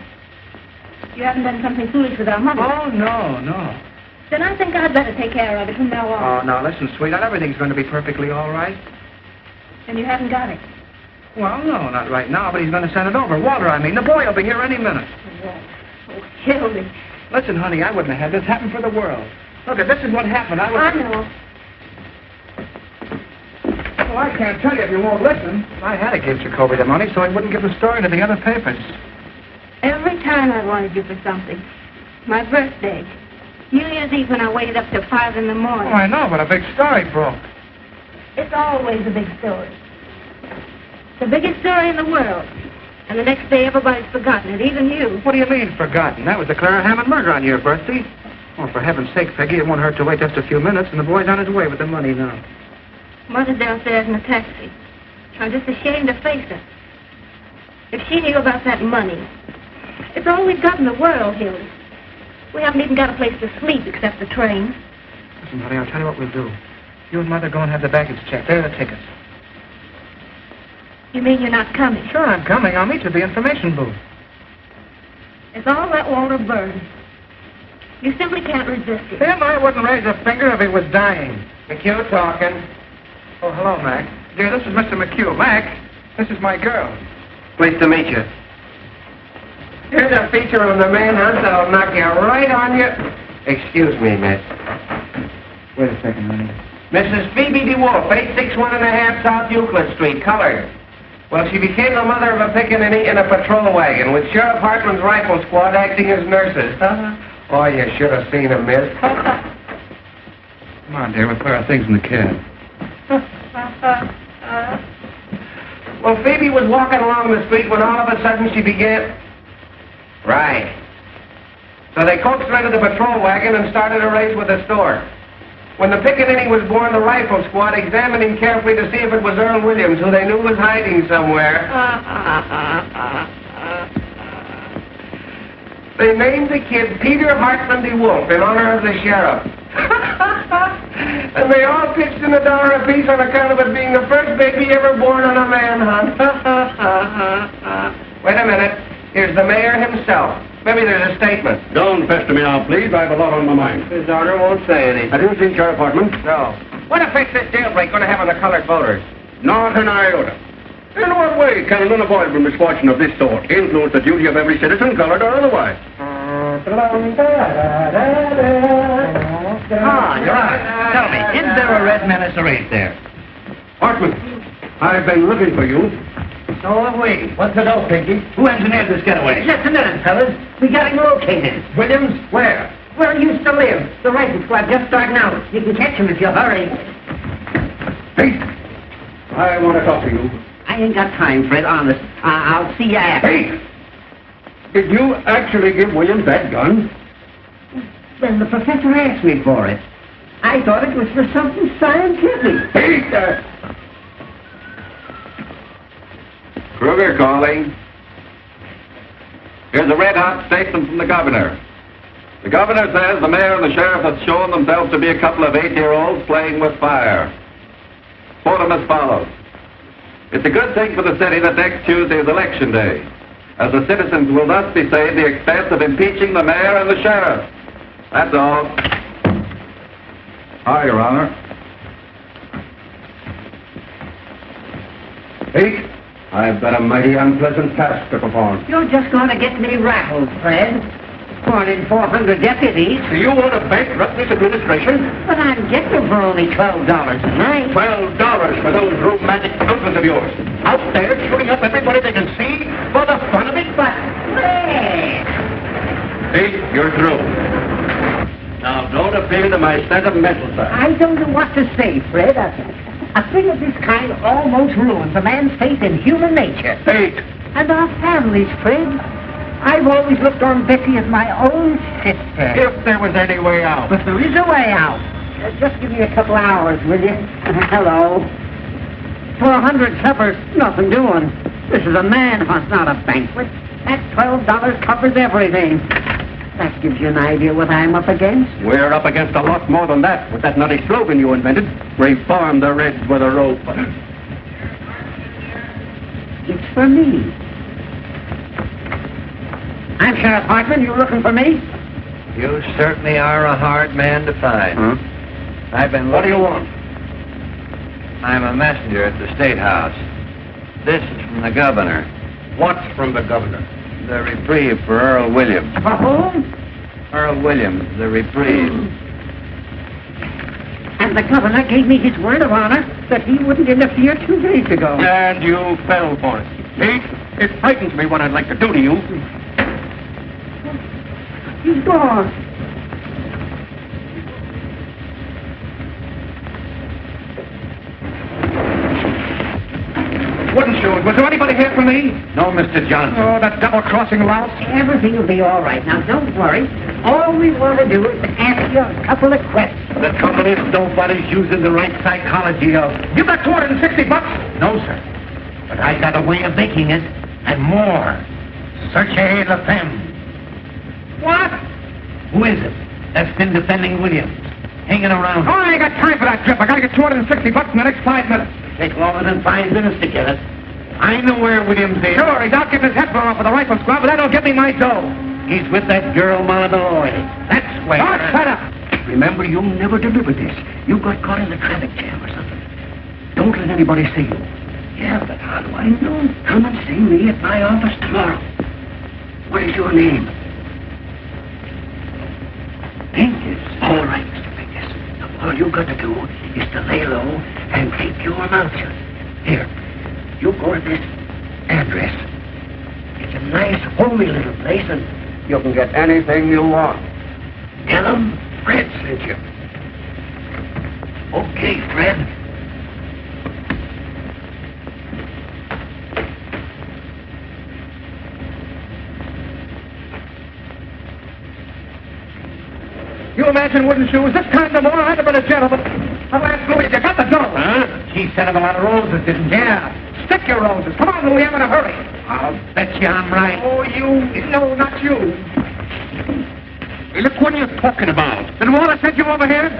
S5: You haven't done something foolish with our money.
S6: Oh, no.
S5: Then I think I'd better take care of it from now on.
S6: Oh, now, listen, sweetheart, everything's going to be perfectly all right.
S5: And you haven't got it.
S6: Well, no, not right now, but he's going to send it over. Walter, I mean. The boy will be here any minute.
S5: Oh, Hildy.
S6: Listen, honey, I wouldn't have had this happen for the world. Look, this is what happened.
S5: I know.
S6: Well, I can't tell you if you won't listen. I had to give Jacoby the money so he wouldn't give the story to the other papers.
S5: Every time I wanted you for something. My birthday. New Year's Eve when I waited up till 5 in the morning.
S6: Oh, I know, but a big story broke.
S5: It's always a big story. The biggest story in the world. And the next day everybody's forgotten it, even you.
S6: What do you mean, forgotten? That was the Clara Hammond murder on your birthday. Oh, for heaven's sake, Peggy, it won't hurt to wait just a few minutes, and the boy's on his way with the money now.
S5: Mother's downstairs in a taxi. I'm just ashamed to face her. If she knew about that money... It's all we've got in the world, Hildy. We haven't even got a place to sleep except the train.
S6: Listen, honey, I'll tell you what we'll do. You and Mother go and have the baggage checked. There are the tickets.
S5: You mean you're not coming?
S6: Sure, I'm coming. I'll meet you at the information booth.
S5: It's all that Walter Byrne. You simply can't resist it.
S6: Him, I wouldn't raise a finger if he was dying.
S4: McHugh talking.
S6: Oh, hello, Mac. Dear, this is Mr. McHugh. Mac, this is my girl.
S4: Pleased to meet you. Here's a feature on the manhunt that'll knock you right on your... Excuse me, miss.
S6: Wait a second, honey.
S4: Mrs. Phoebe DeWolf, 861½ South Euclid Street, colored. Well, she became the mother of a pickaninny in a patrol wagon with Sheriff Hartman's rifle squad acting as nurses. Oh, you should have seen them, miss.
S6: Come on, dear, we'll put our things in the cab.
S4: Well, Phoebe was walking along the street when all of a sudden she began... Right. So they coaxed her into the patrol wagon and started a race with the store. When the pickaninny was born, the rifle squad examined him carefully to see if it was Earl Williams, who they knew was hiding somewhere. They named the kid Peter Hartman DeWolf in honor of the sheriff. And they all pitched in $1 apiece on account of it being the first baby ever born on a manhunt. Wait a minute. Here's the mayor himself. Maybe there's a statement.
S8: Don't pester me now, please. I have a lot on my mind.
S4: His honor won't say anything.
S8: Have you seen Sheriff Hartman?
S4: No. What effect this jailbreak going to have on the colored voters?
S8: Not an iota. In what way can an unavoidable misfortune of this sort influence the duty of every citizen, colored or otherwise?
S2: Your Honor, tell me, is there a red menace raid there?
S8: Hartman, I've been looking for you.
S3: So have we.
S2: What's the dope, Pinky? Who engineered this getaway?
S3: Just a minute, fellas. We got him located.
S2: Williams? Where?
S3: Where he used to live. The rifle squad just starting out. You can catch him if you hurry.
S8: Hey, I want to talk to you.
S3: I ain't got time, Fred, honest. I'll see you after.
S8: Hey! Did you actually give Williams that gun?
S3: Well, the professor asked me for it. I thought it was for something scientific.
S8: Hey,
S7: Kruger calling. Here's a red-hot statement from the governor. The governor says the mayor and the sheriff have shown themselves to be a couple of 8-year-olds playing with fire. Quote them as follows. It's a good thing for the city that next Tuesday is election day, as the citizens will thus be saved the expense of impeaching the mayor and the sheriff. That's all.
S8: Aye, Your Honor. Hey, I've got a mighty unpleasant task to perform.
S3: You're just going to get me rattled, Fred. More than 400 deputies.
S8: Do you want to bankrupt this administration?
S3: But I'm getting them for only $12 a night.
S8: $12 for those romantic uncles of yours. Out there shooting up everybody they can see for the fun of it.
S3: But, Fred!
S8: Hey, you're through. Now, don't appeal to my sentimental side.
S3: I don't know what to say, Fred. A thing of this kind almost ruins a man's faith in human nature.
S8: Fate.
S3: And our families, Fred. I've always looked on Betty as my own sister.
S8: If there was any way out.
S3: But there is a way out. Just give me a couple hours, will you? Hello. For 100 suppers, nothing doing. This is a man hunt, not a banquet. That $12 covers everything. That gives you an idea what I'm up against.
S8: We're up against a lot more than that with that nutty slogan you invented. Reform the Reds with a rope.
S3: It's for me. I'm Sheriff Hartman. You looking for me?
S6: You certainly are a hard man to find.
S8: Huh?
S6: I've been
S8: What do
S6: looking...
S8: you want?
S6: I'm a messenger at the State House. This is from the governor.
S8: What's from the governor?
S6: The reprieve for Earl Williams.
S3: For whom?
S6: Earl Williams, the reprieve.
S3: And the governor gave me his word of honor that he wouldn't interfere 2 days ago.
S8: And you fell for it. See? It frightens me what I'd like to do to you.
S3: He's gone.
S8: Wooden shoes. Was there anybody here for me?
S6: No, Mr. Johnson.
S8: Oh, that double-crossing louse.
S3: Everything will be all right. Now, don't worry. All we want to do is ask you a couple of questions.
S6: The trouble is nobody's using the right psychology of...
S8: You got $260?
S6: No, sir. But I got a way of making it, and more. Searchez la femme.
S8: What?
S6: Who is it that's been defending Williams? Hanging around.
S8: Oh, I ain't got time for that trip. I gotta get $260 in the next 5 minutes.
S6: Take longer than 5 minutes to get it. I know where Williams is.
S8: Sure, he's out getting his head blown off with a rifle squad, but that don't get me my dough.
S6: He's with that girl, Ma Malloy. That's where...
S8: Oh, shut up.
S1: Remember, you'll never deliver this. You got caught in a traffic jam or something. Don't let anybody see you. Yeah, but how do I know? Come and see me at my office tomorrow. What is your name? Pincus. All right, Mr. Pincus. Now, all you've got to do is to lay low and keep your mouth shut. Here, you go to this address. It's a nice, homey little place, and
S8: You can get anything you want.
S1: tell them Fred sent you. Okay, Fred.
S8: You imagine wooden shoes? This time tomorrow, I'd have been a gentleman. I'll ask Louis, you got the dough?
S6: Huh? She sent him a lot of roses, didn't she?
S8: Yeah. Stick your roses. Come on, Louis, I'm in a hurry.
S6: I'll bet you I'm right.
S8: Oh, you... No, not you. Hey, look, what are you talking about? Did Walter send you over here?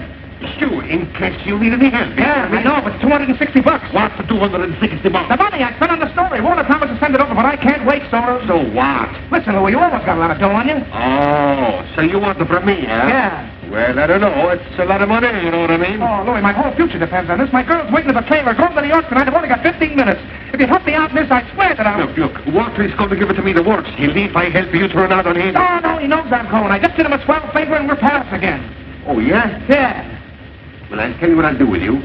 S6: Sure, in case you need any help.
S8: Yeah, I know, but it's $260.
S6: What's the $260?
S8: The money I spent on the story. Walter promised to send it over, but I can't wait, so...
S6: So what?
S8: Listen, Louis, you always got a lot of dough on you.
S6: Oh, so you want it from me, huh?
S8: Yeah.
S6: Well, I don't know. It's a lot of money, you know what I mean?
S8: Oh, Louis, my whole future depends on this. My girl's waiting at the trailer. Going to New York tonight. I've only got 15 minutes. If you help me out in this, I swear that I'll...
S6: Look, Walter is going to give it to me the works. He'll leave if I help you turn out on him.
S8: No, he knows I'm going. I just did him a swell favor and we're pals again.
S6: Oh, yeah?
S8: Yeah.
S6: Well, I'll tell you what I'll do with you.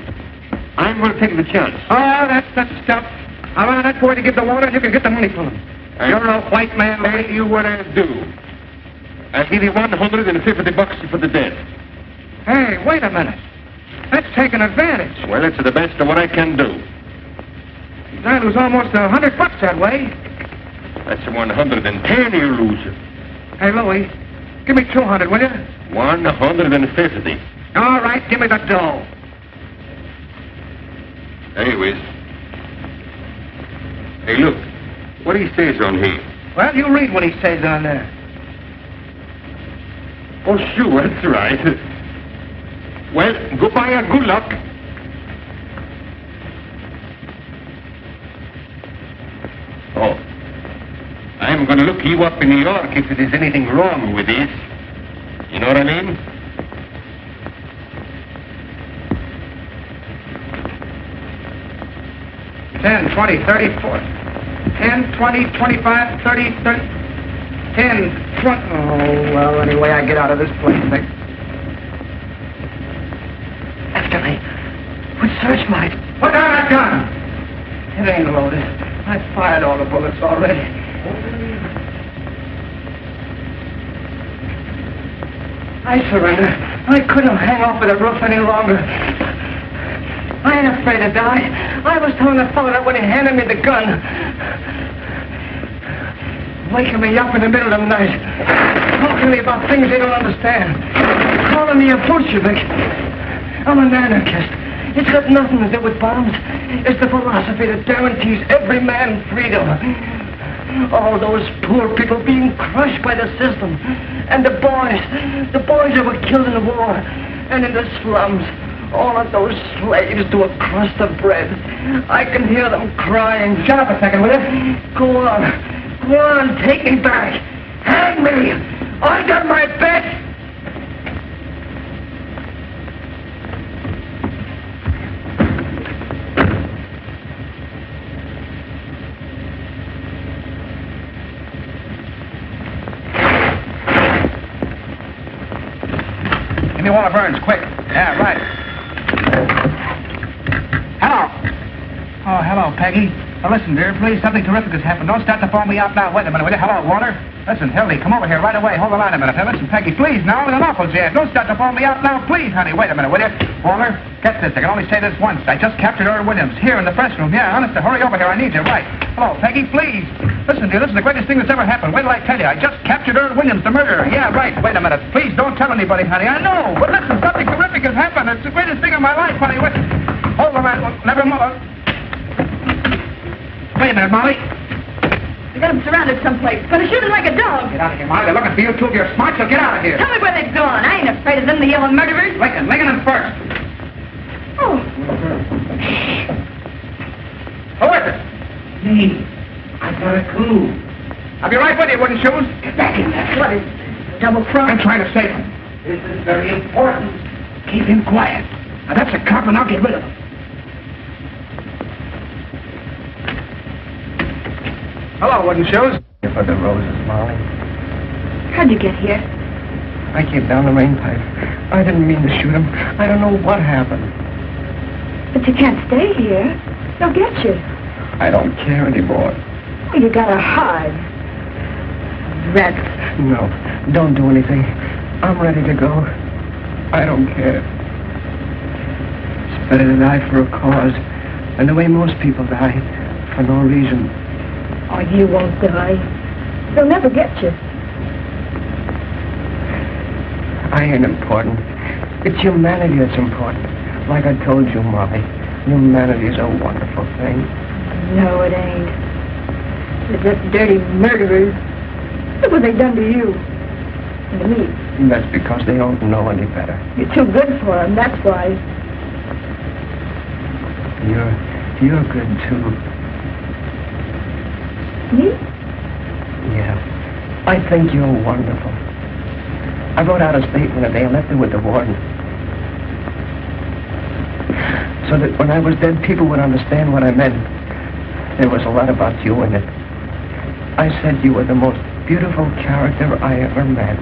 S6: I'm going to take the chance.
S8: Oh, that's the stuff. I'll run that boy to give the water and you can get the money from him. You're a white man,
S6: I'll
S8: Louis.
S6: tell you what I'll do. I'll give you $150 for the debt.
S8: Hey, wait a minute. That's taking advantage.
S6: Well, it's the best of what I can do.
S8: I'd lose almost $100 that way.
S6: That's 110 you lose it.
S8: Hey, Louis, give me 200, will you?
S6: 150.
S8: All right, give me the dough.
S6: Anyways. Hey, look. What he says on here.
S8: Well, you read what he says on there.
S6: Oh, sure, that's right. Well, goodbye and good luck. Oh. I'm going to look you up in New York if there's anything wrong with this. You know what I mean? $10, $20, $30, $40, $10, $20, $25, $30, $30, $10, $20.
S8: Oh, well, anyway, I get out of this place.
S1: After me. With searchlight.
S8: Put down that gun. It ain't loaded. I fired all the bullets already. I surrender. I couldn't hang off of the roof any longer.
S2: I ain't afraid to die. I was telling the fellow that when he handed me the gun. Waking me up in the middle of the night. Talking to me about things they don't understand. Calling me a Bolshevik. I'm an anarchist. It's got nothing to do with bombs. It's the philosophy that guarantees every man freedom. All those poor people being crushed by the system. And the boys that were killed in the war. And in the slums. All of those slaves to a crust of bread. I can hear them crying.
S1: Shut up a second, will you?
S2: Go on. Go on, take me back. Hang me. Under my bed.
S6: Give me one of Burns, quick. Yeah, right. Hello. Oh, hello, Peggy. Now, listen, dear, please, something terrific has happened. Don't start to phone me out now. Wait a minute, will you? Hello, Walter. Listen, Hildy, come over here right away. Hold the line a minute. Now, listen, Peggy, please, now, in an awful jam. Don't start to phone me out now, please, honey. Wait a minute, will you? Walter, get this. I can only say this once. I just captured Earl Williams here in the press room. Yeah, honest, hurry over here. I need you. Right. Hello, Peggy, please. Listen, dear, this is the greatest thing that's ever happened. Wait till I tell you. I just captured Earl Williams, the murderer. Yeah, right. Wait a minute. Please, don't tell anybody, honey. I know. But listen, something terrific has happened. It's the greatest thing of my life, honey. Wait. Hold the line. Never mind. Wait a minute, Molly.
S5: They got him surrounded someplace. Gonna shoot him like a dog.
S1: Get out of here, Molly. They're looking for you two. If you're smart, so get out of here.
S5: Tell me where they've gone. I ain't afraid of them, the yellow murderers.
S1: Lincoln them first.
S5: Oh.
S1: Who is it?
S3: Me. I got a clue.
S1: I'll be right with you, wooden shoes.
S3: Get back in there.
S5: What is it? Double cross?
S1: I'm trying to save him.
S3: This is very important.
S1: Keep him quiet. Now, that's a cop, and I'll get rid of him. Hello, wooden shoes.
S4: For the roses, Molly.
S5: How'd you get here?
S4: I came down the main pipe. I didn't mean to shoot him. I don't know what happened.
S5: But you can't stay here. They'll get you.
S4: I don't care anymore.
S5: Well, you gotta hide. Rats.
S4: No, don't do anything. I'm ready to go. I don't care. It's better to die for a cause than the way most people die, for no reason.
S5: Oh, you won't die. They'll never get you.
S4: I ain't important. It's humanity that's important. Like I told you, Molly, humanity's a wonderful thing.
S5: No, it ain't. They're just dirty murderers. Look what they've done to you. And to me.
S4: And that's because they don't know any better.
S5: You're too good for them, that's why.
S4: You're good, too.
S5: Me?
S4: Yeah. I think you're wonderful. I wrote out a statement today and left it with the warden. So that when I was dead, people would understand what I meant. There was a lot about you in it. I said you were the most beautiful character I ever met.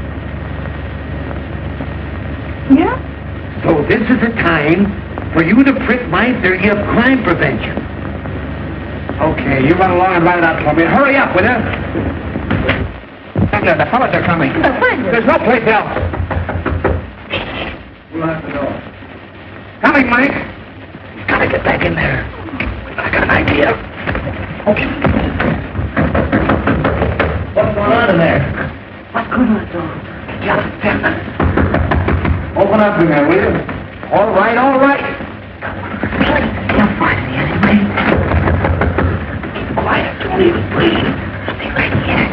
S5: Yeah?
S1: So this is the time for you to prick my theory of crime prevention. Okay, you run along and write it out for me. Hurry up, will you? Back there, the fellas are coming. There's no place else.
S8: We'll have to go.
S1: Coming, Mike. You've got to get back in there. I got an idea. Okay.
S3: What's going on in there?
S1: What's going on, John? Just 10 minutes. Open up in there, will you? All right, all right.
S3: You'll find me anyway.
S1: Keep quiet. Don't even breathe.
S3: Stay right here.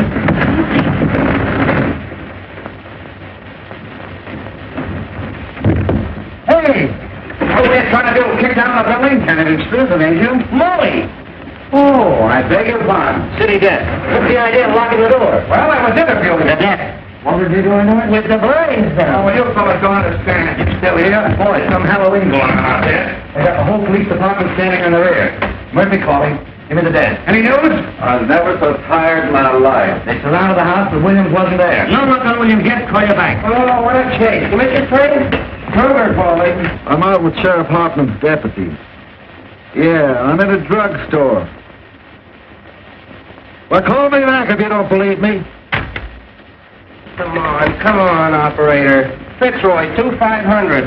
S1: Hey! What are you trying to do? Kick down the building? Kind of intrusive, ain't you?
S2: Molly!
S1: Oh, I beg your pardon.
S2: City desk. What's the idea of locking the door?
S1: Well, I was interviewing
S2: The
S1: you.
S2: desk.
S1: What was you doing there?
S2: With the blinds
S1: Oh,
S2: down.
S1: well, you fellas don't understand. You still here? Boy, some Halloween going on out there. They got the whole police department standing in the rear. Murphy calling. Give me the desk. Any news?
S7: I was never so tired in my life.
S1: They surrounded the house, but Williams wasn't there.
S2: No luck on Williams yet. Call you back.
S1: Oh, what a chase. Commissioner Trade? Kruger calling.
S7: I'm out with Sheriff Hartman's deputy. Yeah, I'm in a drugstore. Well, call me back if you don't believe me.
S2: Come on, operator. Fitzroy, 2500.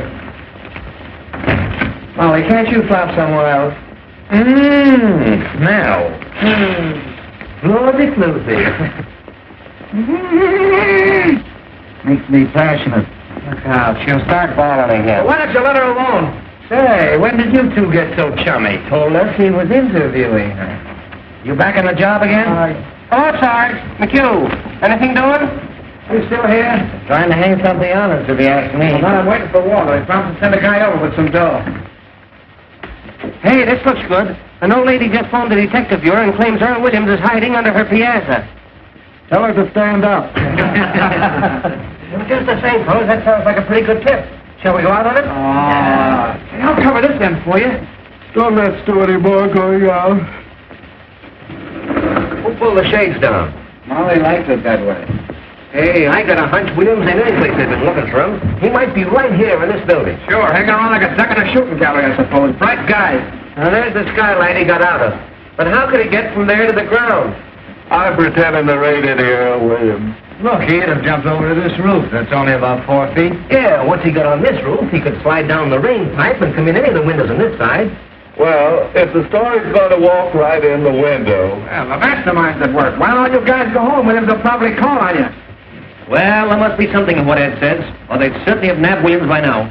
S2: Molly, can't you flop somewhere else? Smell. Floody floofy.
S1: Makes me passionate.
S2: Look out, she'll start bawling again.
S6: Why don't you let her alone?
S2: Say, when did you two get so chummy? Told us he was interviewing her. You back on the job again? Oh, Sarge. McHugh. Anything doing?
S6: You still here?
S2: Trying to hang something on us, if you ask me.
S6: Well, I'm waiting for water. They promised to send a guy over with some dough.
S2: Hey, this looks good. An old lady just phoned the detective bureau and claims Earl Williams is hiding under her piazza.
S1: Tell her to stand up.
S2: Well, just the same, fellas, that sounds like a pretty good tip. Shall we go out on it?
S6: I'll cover this end for you.
S1: Don't let Stewardy boy going out.
S2: Who pulled the shades down?
S6: Molly likes it that way.
S2: Hey, I got a hunch Williams ain't any place they've been looking for him. He might be right here in this building.
S6: Sure, hanging around like a duck in a shooting gallery, I suppose. Bright guy.
S2: Now, there's the skylight he got out of. But how could he get from there to the ground?
S7: I'm pretending to raid in here, Williams.
S6: Look, he'd have jumped over to this roof. That's only about 4 feet.
S2: Yeah, once he got on this roof, he could slide down the rain pipe and come in any of the windows on this side.
S7: Well, if the story's going to walk right in the window...
S6: Well, the mastermind's at work. Why don't all you guys go home? Williams will probably call on you.
S2: Well, there must be something in what Ed says, or they'd certainly have nabbed Williams by now.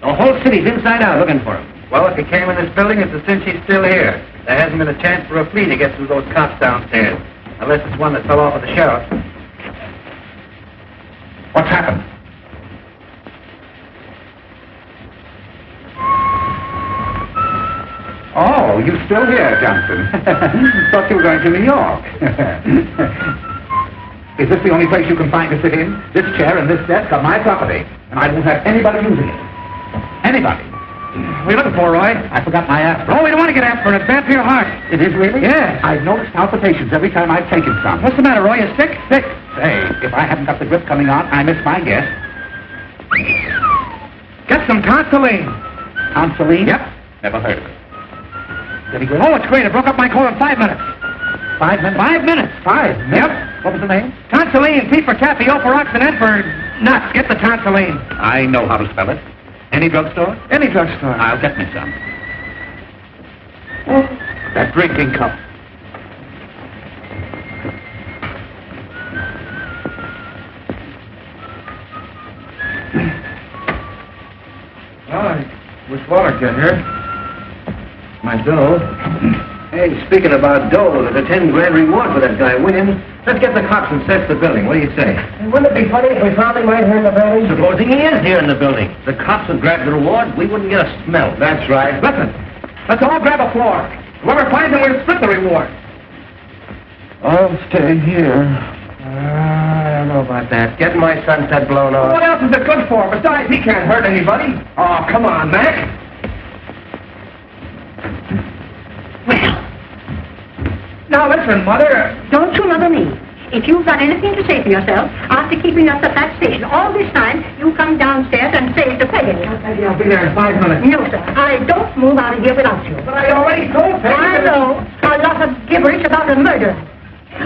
S2: The whole city's inside out looking for him.
S6: Well, if he came in this building, it's a cinch he's still here. There hasn't been a chance for a flea to get through those cops downstairs. Unless it's one that fell off at the sheriff. What's happened? Oh, you still here, Johnson? Thought you were going to New York. Is this the only place you can find to sit in? This chair and this desk are my property, and I won't have anybody using it. Anybody. What are you looking for, Roy? I forgot my aspirin. Oh, we don't want to get aspirin. It's bad for your heart. It is really? Yeah. I've noticed palpitations every time I've taken some. What's the matter, Roy? You sick? Sick. Say, if I haven't got the grip coming on, I miss my guess. Get some tonsilline. Tonsilline? Yep. Never heard of it. Very good. Oh, it's great. It broke up my cold in 5 minutes. 5 minutes? 5 minutes. 5 minutes? Yep. What was the name? Tonsilline. T for taffy, O for ox, and N for nuts. Get the tonsilline. I know how to spell it. Any drugstore? Any drugstore. I'll get me some. Oh, that drinking cup. Oh, I wish Waller get here. My dough. Hey, speaking about dough, there's a 10 grand reward for that guy Williams. Let's get the cops and search the building. What do you say?
S2: Wouldn't it be funny if we found him right here in the building?
S6: Supposing he is here in the building. The cops would grab the reward, we wouldn't get a smell. That's right. Listen, let's all grab a floor. Whoever finds him, we'll split the reward.
S1: I'll stay here.
S2: I don't know about that. Getting my sunset blown off.
S6: What else is it good for? Besides, he can't hurt anybody. Oh, come on, Mac.
S5: Well,
S6: Now listen, Mother.
S5: don't you mother me. If you've got anything to say for yourself, after keeping us at that station all this time, you come downstairs and say it to Peggy.
S6: I'll be there in 5 minutes.
S5: No, sir. I don't move out of here without you.
S6: But I already told Peggy.
S5: I know a lot of gibberish about a murder.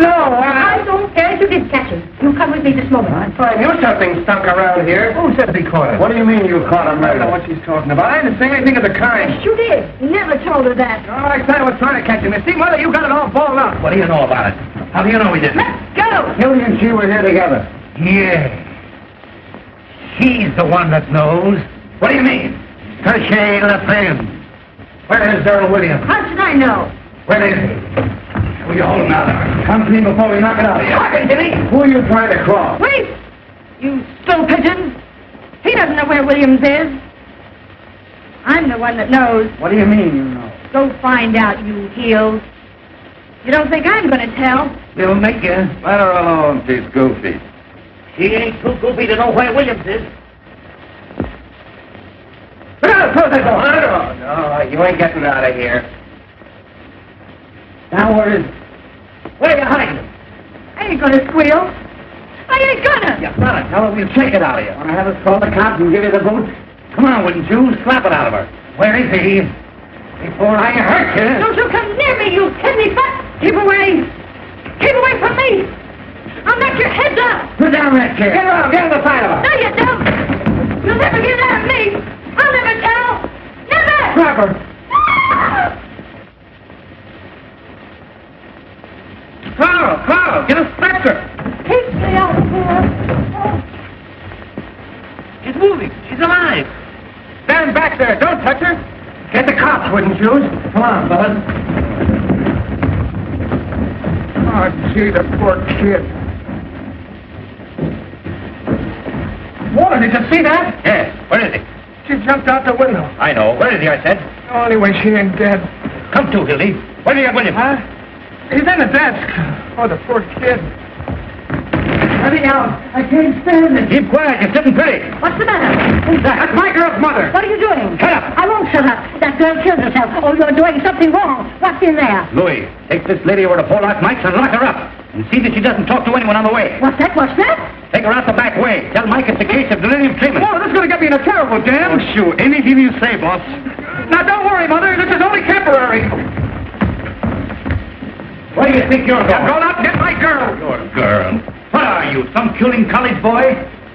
S6: No,
S5: I don't care if you did catch him. You come with me this moment.
S6: I knew something stunk around here. Who said he caught it?
S1: What do you mean you caught him,
S6: I don't know what she's talking about. I didn't say anything of the kind.
S5: Yes, you did. Never told her that.
S6: Oh, I said I was trying to catch him. You see, Mother, you got it all balled up. What do you know about it? How do you know we didn't?
S5: Let's go.
S1: Hilly and she were here together.
S6: Yeah. She's the one that knows. What do you mean? Her shade left hand. Where is Earl Williams?
S5: How should I know?
S6: Where is he? Will you hold him out there? Come clean before we knock it out of you. Fucking Jimmy!
S1: Who are you trying to cross?
S5: Wait! You stool pigeon! He doesn't know where Williams is. I'm the one that knows.
S1: What do you mean you know?
S5: Go find out, you heels. You don't think I'm going to tell?
S6: You'll make you.
S7: Let her alone, she's goofy.
S2: She ain't too goofy to know where Williams is.
S6: Close that door.
S2: No, you ain't getting out of here.
S1: Now where is it?
S2: Where are you hiding?
S5: I ain't going to squeal. I ain't gonna.
S2: You gotta tell her we'll take it out of you.
S1: Want to have us call the cops and give you the boot?
S2: Come on, wouldn't you? Slap it out of her.
S6: Where is he? Before I hurt you.
S5: Don't you come near me, you kidney butt! Keep away! Keep away from me! I'll knock your heads off!
S6: Put down that chair. Get around. Get on the side of her.
S5: No, you don't! You'll never get out of me! I'll never tell! Never!
S6: Drop
S2: grab her. Carl, get a stretcher.
S5: Take me out of here.
S2: She's moving. She's alive. Stand back there. Don't touch her. Get the cops, wooden shoes. Come on, Bud. Oh, gee, the poor kid. Water, did you see that?
S6: Yes. Where is he?
S2: She jumped out the window.
S6: I know. Where is he, I said?
S2: Oh, anyway, she ain't dead.
S6: Come to, Hildy. Where did you get William?
S2: Huh? He's in the desk. Oh, the poor kid.
S3: Hurry now. I can't stand it.
S6: Keep quiet. You're sitting pretty.
S5: What's the matter?
S6: Who's that?
S2: That's my girl's mother.
S5: What are you doing?
S6: Shut up.
S5: I won't shut up. That girl killed herself. Oh, you're doing something wrong. What's in there?
S6: Louis, take this lady over to Pollock Mike's and lock her up. And see that she doesn't talk to anyone on the way.
S5: What's that? What's that?
S6: Take her out the back way. Tell Mike it's a case of delirium treatment.
S2: Oh, this is going to get me in a terrible jam.
S6: Oh, shoot. Anything you say, boss.
S2: Now, don't worry, Mother. This is only temporary.
S6: Where do you think you're going?
S2: Go out and get my girl.
S6: Your girl. What are you, some puling college boy?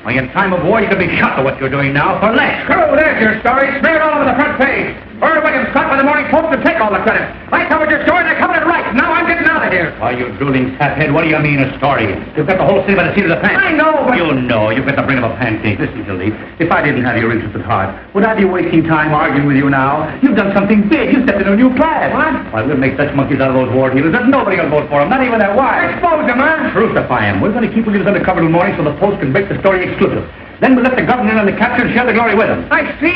S6: Why, in time of war, you could be shot for what you're doing now for less.
S2: Oh, there's your story. Smear it all over the front page. Earl Williams caught by the Morning Post to take all the credit. I covered your story and I covered it right. Now I'm getting out of here.
S6: Why, you drooling saphead, what do you mean a story? You've got the whole city by the seat of the pants.
S2: I know, but...
S6: You know, you've got the brain of a pancake. Listen, Hildy, if I didn't have your interest at heart, would I be wasting time arguing with you now? You've done something big. You stepped into a new class.
S2: What?
S6: Why, we'll make such monkeys out of those war healers that nobody will vote for them, not even their wives.
S2: Expose him, huh?
S6: Crucify him. We're going to keep Williams undercover till morning so the Post can make the story exclusive. Then we'll let the governor and the captain share the glory with him.
S2: I see.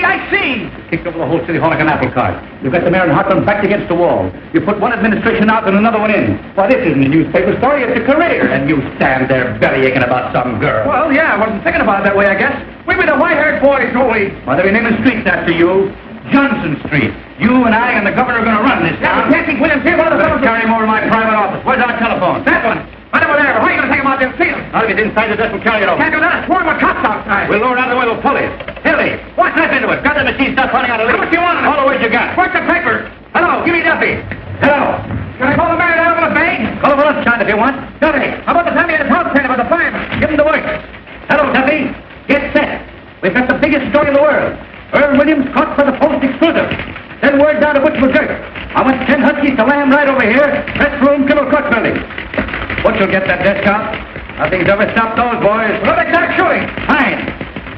S6: Kicked over the whole city hall like an apple cart. You've got the mayor and Hartland backed against the wall. You put one administration out and another one in. Why, this isn't a newspaper story, it's a career. And you stand there belly aching about some girl.
S2: Well, yeah, I wasn't thinking about it that way, I guess. We be the white-haired boys, Jolie.
S6: Why, they'll be naming streets after you. Johnson Street. You and I and the governor are going to run this
S2: Yeah,
S6: town.
S2: but can't keep Williams here. One of the fellows...
S6: Carry him over to my private office. Where's our telephone?
S2: That one. Right over there. How are you going to take him out there and see him?
S6: Not if he's inside the desk, we'll carry it over.
S2: Can't do that. Sworn with cops outside.
S6: We'll lower down the window pulleys. Hildy, what's that into it? Got the machine stuff running out of leak.
S2: How much you want?
S6: All the words you got.
S2: What's the papers?
S6: Hello, give me Duffy. Hello.
S2: Can I call the mayor down with a bag?
S6: Call for lunchtime if you want. Duffy.
S2: How about the time you had a top train about the fireman?
S6: Give him the works. Hello, Duffy. Get set. We've got the biggest story in the world. Earl Williams caught for the Post exclusive. Send word down to Butch McGurk. I want 10 huskies to land right over here. Press room, Kittle Court building. Butch will get that desk out. Nothing's ever stopped those boys.
S2: Well, they start shooting.
S6: Fine.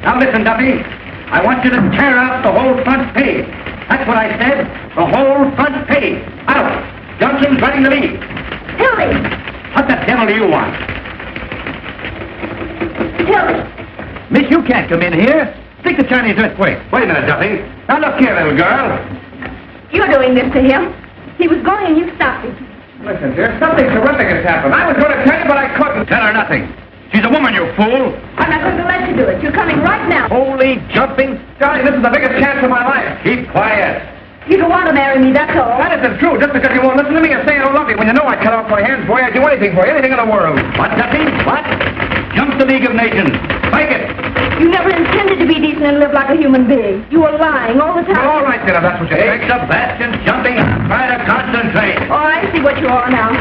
S6: Now listen, Duffy. I want you to tear out the whole front page. That's what I said. The whole front page. Out. Johnson's running the lead.
S5: Hildy!
S6: What the devil do you want?
S5: Hildy!
S6: Miss, you can't come in here. Stick the Chinese this way. Wait a minute, Duffy. Now look here, little girl.
S5: You're doing this to him. He was going and you stopped him.
S2: Listen, dear, something terrific has happened. I was going to tell you, but I couldn't.
S6: Tell her nothing. She's a woman, you fool.
S5: I'm not going to let you do it. You're coming right now.
S6: Holy jumping.
S2: Johnny, this is the biggest chance of my life.
S6: Keep quiet.
S5: You don't want to marry me, that's all.
S2: That isn't true. Just because you won't listen to me or say I don't love you. When you know I cut off my hands for you, I'd do anything for you, anything in the world.
S6: What, Duffy? What? Jump the League of Nations. Fight it.
S5: You never intended to be decent and live like a human being. You were lying all the time.
S2: Well, all right, then, if that's what you
S6: Take
S2: think.
S6: Sebastian jumping. Try to concentrate.
S5: Oh, I see what you are now.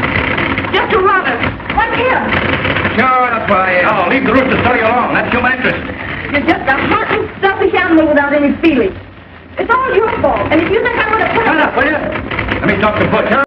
S5: Just a runner. What's him?
S2: Sure, that's what I am.
S6: Oh, leave the rooster study alone. That's human interest.
S5: You're just a heartless, selfish animal without any feeling. It's all your fault. And if you think I'm going to put
S6: Shut up, will you? Let me talk to Butch.